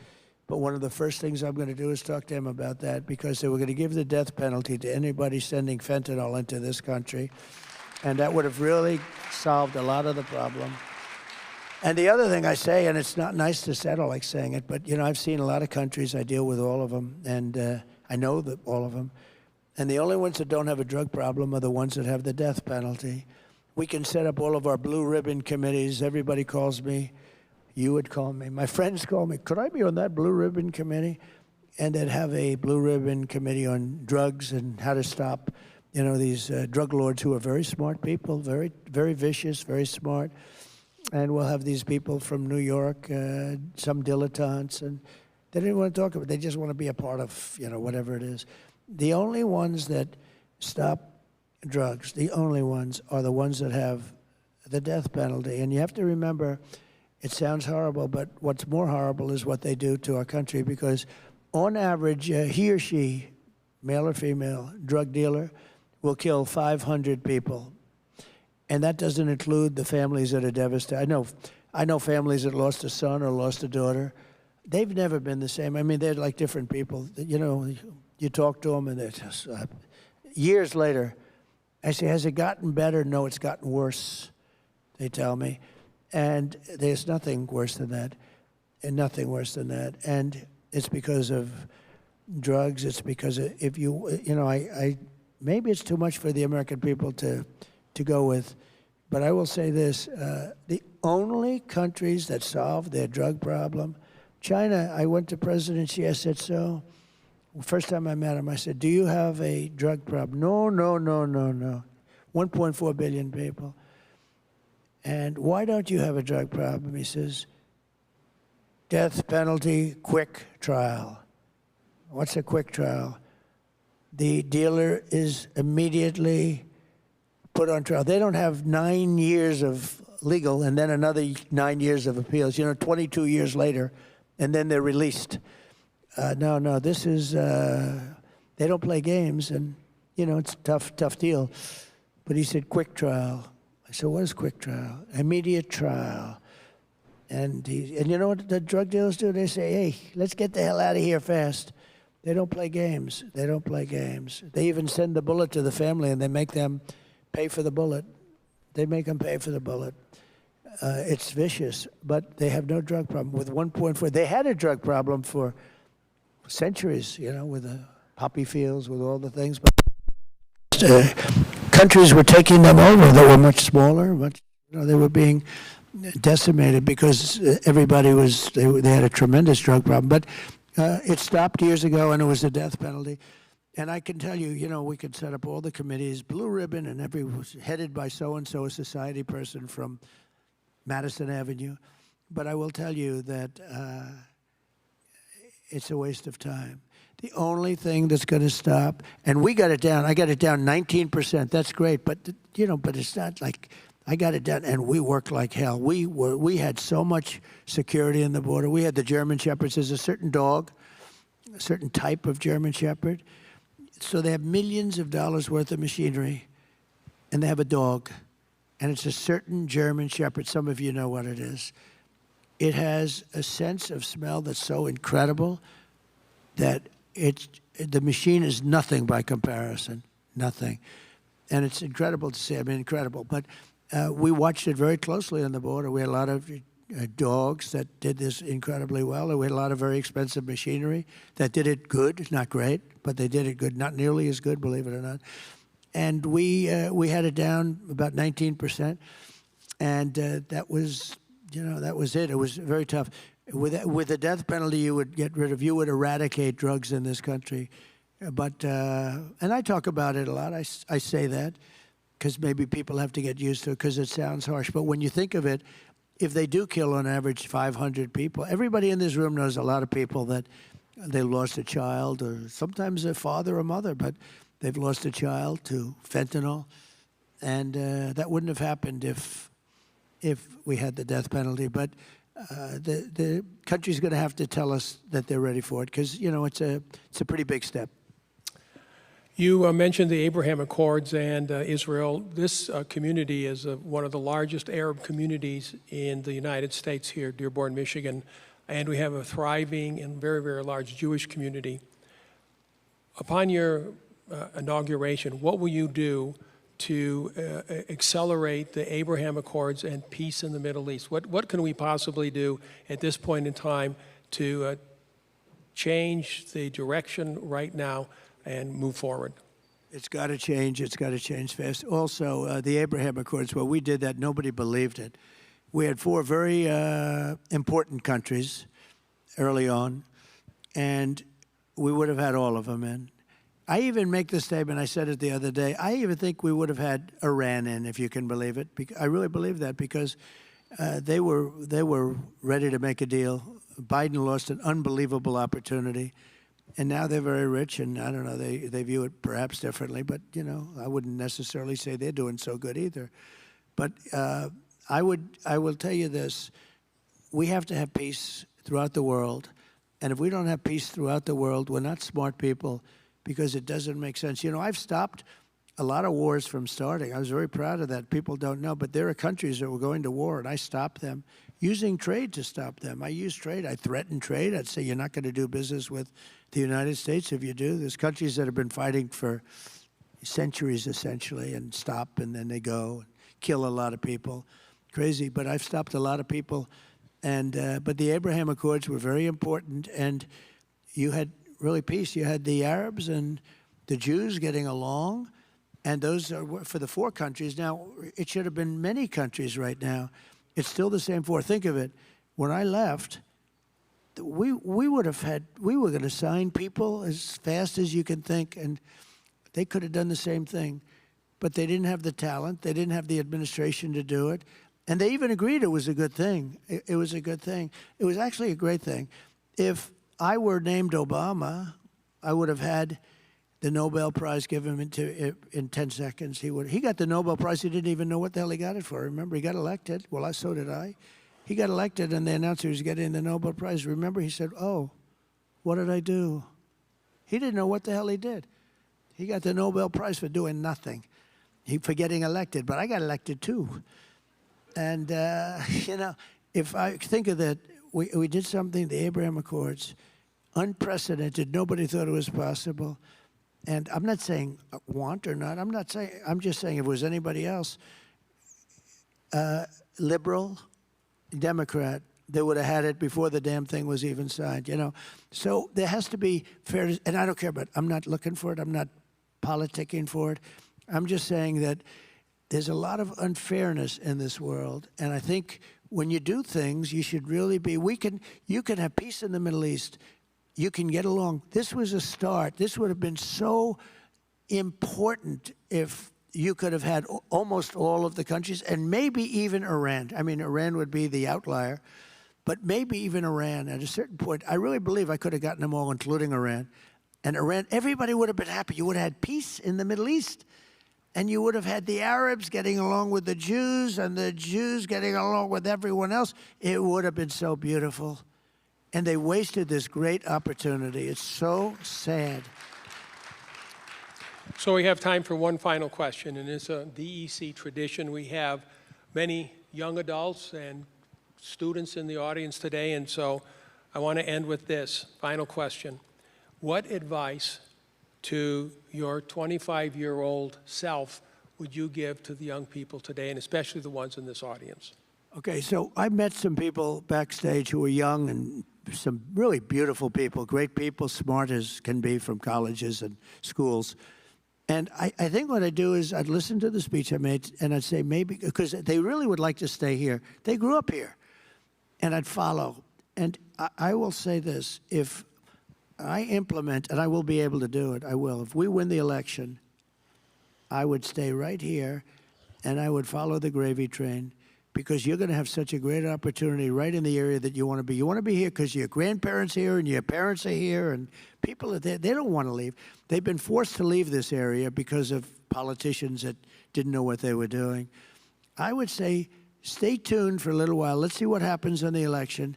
But one of the first things I'm going to do is talk to him about that, because they were going to give the death penalty to anybody sending fentanyl into this country. And that would have really solved a lot of the problem. And the other thing I say, and it's not nice to settle like saying it, but, I've seen a lot of countries. I deal with all of them, and I know that all of them. And the only ones that don't have a drug problem are the ones that have the death penalty. We can set up all of our blue ribbon committees. Everybody calls me. You would call me. My friends call me. Could I be on that blue ribbon committee? And they'd have a blue ribbon committee on drugs and how to stop, these drug lords who are very smart people, very, very vicious, very smart. And we'll have these people from New York, some dilettantes, and they didn't want to talk about it. They just want to be a part of, whatever it is. The only ones that stop drugs, the only ones, are the ones that have the death penalty. And you have to remember, it sounds horrible, but what's more horrible is what they do to our country, because on average, he or she, male or female, drug dealer, will kill 500 people. And that doesn't include the families that are devastated. I know families that lost a son or lost a daughter. They've never been the same. I mean, they're like different people. You talk to them, and they're just, years later, I say, has it gotten better? No, it's gotten worse, they tell me. And there's nothing worse than that, and nothing worse than that. And it's because of drugs. It's because if maybe it's too much for the American people to go with, but I will say this, the only countries that solve their drug problem, China, I went to President Xi, I said, so, first time I met him, I said, do you have a drug problem? No. 1.4 billion people. And why don't you have a drug problem? He says, death penalty, quick trial. What's a quick trial? The dealer is immediately put on trial. They don't have 9 years of legal and then another 9 years of appeals, 22 years later, and then they're released. No, this is, they don't play games, and, it's a tough deal. But he said, quick trial. I said, what is quick trial? Immediate trial. And you know what the drug dealers do? They say, hey, let's get the hell out of here fast. They don't play games. They don't play games. They even send the bullet to the family, and they make them pay for the bullet. They make them pay for the bullet. It's vicious, but they have no drug problem. With 1.4, they had a drug problem for centuries, you know, with the poppy fields, with all the things. But countries were taking them over that were much smaller, they were being decimated because everybody they had a tremendous drug problem. But it stopped years ago, and it was the death penalty. And I can tell you, we could set up all the committees, blue ribbon, and headed by so-and-so, a society person from Madison Avenue. But I will tell you that it's a waste of time. The only thing that's going to stop, and we got it down. I got it down 19%. That's great, but but it's not like I got it done, and we worked like hell. We had so much security in the border. We had the German Shepherds. There's a certain dog, a certain type of German Shepherd. So they have millions of dollars worth of machinery, and they have a dog, and it's a certain German Shepherd. Some of you know what it is. It has a sense of smell that's so incredible that the machine is nothing by comparison, nothing. And it's incredible to see. I mean, incredible. But we watched it very closely on the border. We had a lot of dogs that did this incredibly well. And we had a lot of very expensive machinery that did it good, not great, but they did it good, not nearly as good, believe it or not. And we had it down about 19%, and that was it. It was very tough. With the death penalty, you would eradicate drugs in this country. But and I talk about it a lot. I say that because maybe people have to get used to it because it sounds harsh. But when you think of it, if they do kill on average 500 people, everybody in this room knows a lot of people that they lost a child, or sometimes a father or mother, but they've lost a child to fentanyl, and that wouldn't have happened if we had the death penalty. But the country's going to have to tell us that they're ready for it because it's a pretty big step. You mentioned the Abraham Accords and Israel. This community is one of the largest Arab communities in the United States here, Dearborn, Michigan, and we have a thriving and very, very large Jewish community. Upon your inauguration, what will you do to accelerate the Abraham Accords and peace in the Middle East? What can we possibly do at this point in time to change the direction right now and move forward? It's got to change. It's got to change fast. Also, the Abraham Accords, well, we did that. Nobody believed it. We had 4 very important countries early on, and we would have had all of them in. I even make the statement, I said it the other day, I even think we would have had Iran in, if you can believe it. I really believe that because they were ready to make a deal. Biden lost an unbelievable opportunity. And now they're very rich, and I don't know, they view it perhaps differently, but, I wouldn't necessarily say they're doing so good either. But I will tell you this, we have to have peace throughout the world, and if we don't have peace throughout the world, we're not smart people because it doesn't make sense. I've stopped a lot of wars from starting. I was very proud of that. People don't know, but there are countries that were going to war, and I stopped them using trade to stop them. I use trade. I threaten trade. I'd say you're not going to do business with the United States if you do. There's countries that have been fighting for centuries, essentially, and stop, and then they go and kill a lot of people. Crazy, but I've stopped a lot of people. And but the Abraham Accords were very important, and you had really peace. You had the Arabs and the Jews getting along, and those are for the 4 countries. Now, it should have been many countries right now. It's still the same 4. Think of it. When I left, we were going to sign people as fast as you can think, and they could have done the same thing. But they didn't have the talent. They didn't have the administration to do it. And they even agreed it was a good thing. It was a good thing. It was actually a great thing. If I were named Obama, I would have had the Nobel Prize given in 10 seconds. He got the Nobel Prize. He didn't even know what the hell he got it for. Remember, he got elected. Well, so did I. He got elected, and they announced he was getting the Nobel Prize. Remember, he said, oh, what did I do? He didn't know what the hell he did. He got the Nobel Prize for doing nothing, for getting elected. But I got elected, too. And, if I think of that, we did something, the Abraham Accords, unprecedented. Nobody thought it was possible. And I'm not saying want or not. I'm just saying if it was anybody else, liberal, Democrat, they would have had it before the damn thing was even signed, you know. So there has to be fairness, and I don't care about, I'm not looking for it, I'm not politicking for it. I'm just saying that there's a lot of unfairness in this world, and I think when you do things, you should really be, you can have peace in the Middle East, you can get along. This was a start. This would have been so important if you could have had almost all of the countries, and maybe even Iran. I mean, Iran would be the outlier, but maybe even Iran at a certain point. I really believe I could have gotten them all, including Iran. And Iran, everybody would have been happy. You would have had peace in the Middle East. And you would have had the Arabs getting along with the Jews and the Jews getting along with everyone else. It would have been so beautiful. And they wasted this great opportunity. It's so sad. So we have time for one final question, and it's a DEC tradition. We have many young adults and students in the audience today, and so I want to end with this final question. What advice to your 25-year-old self would you give to the young people today, and especially the ones in this audience? Okay, so I met some people backstage who were young and some really beautiful people, great people, smart as can be from colleges and schools. And I think what I'd do is I'd listen to the speech I made, and I'd say maybe, because they really would like to stay here. They grew up here. And I'd follow. And I will say this, if I implement, and I will be able to do it, I will. If we win the election, I would stay right here, and I would follow the gravy train, because you're going to have such a great opportunity right in the area that you want to be. You want to be here because your grandparents are here and your parents are here and people are there. They don't want to leave. They've been forced to leave this area because of politicians that didn't know what they were doing. I would say stay tuned for a little while. Let's see what happens in the election.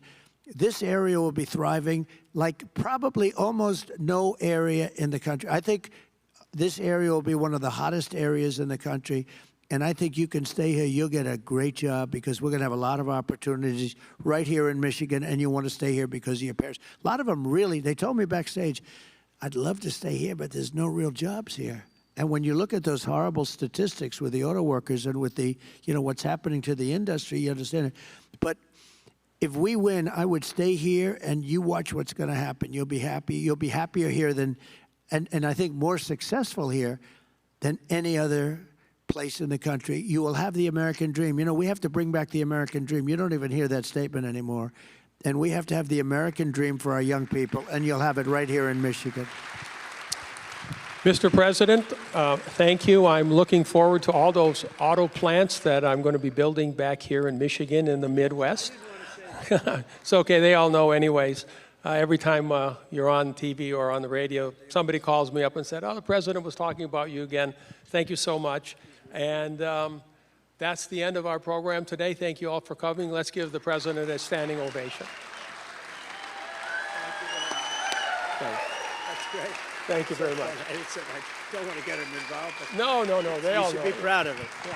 This area will be thriving like probably almost no area in the country. I think this area will be one of the hottest areas in the country. And I think you can stay here. You'll get a great job because we're going to have a lot of opportunities right here in Michigan, and you want to stay here because of your parents. A lot of them really, they told me backstage, I'd love to stay here, but there's no real jobs here. And when you look at those horrible statistics with the auto workers and with the, you know, what's happening to the industry, you understand it. But if we win, I would stay here, and you watch what's going to happen. You'll be happy. You'll be happier here than, and I think more successful here than any other place in the country. You will have the American dream. You know, we have to bring back the American dream. You don't even hear that statement anymore. And we have to have the American dream for our young people, and you'll have it right here in Michigan. Mr. President, thank you. I'm looking forward to all those auto plants that I'm going to be building back here in Michigan in the Midwest. It's okay, they all know anyways. Every time you're on TV or on the radio, somebody calls me up and said, oh, the president was talking about you again. Thank you so much. And that's the end of our program today. Thank you all for coming. Let's give the president a standing ovation. That's great. Thank you very much. I don't want to get him involved. But No, they all know. You should be proud of it. Yeah,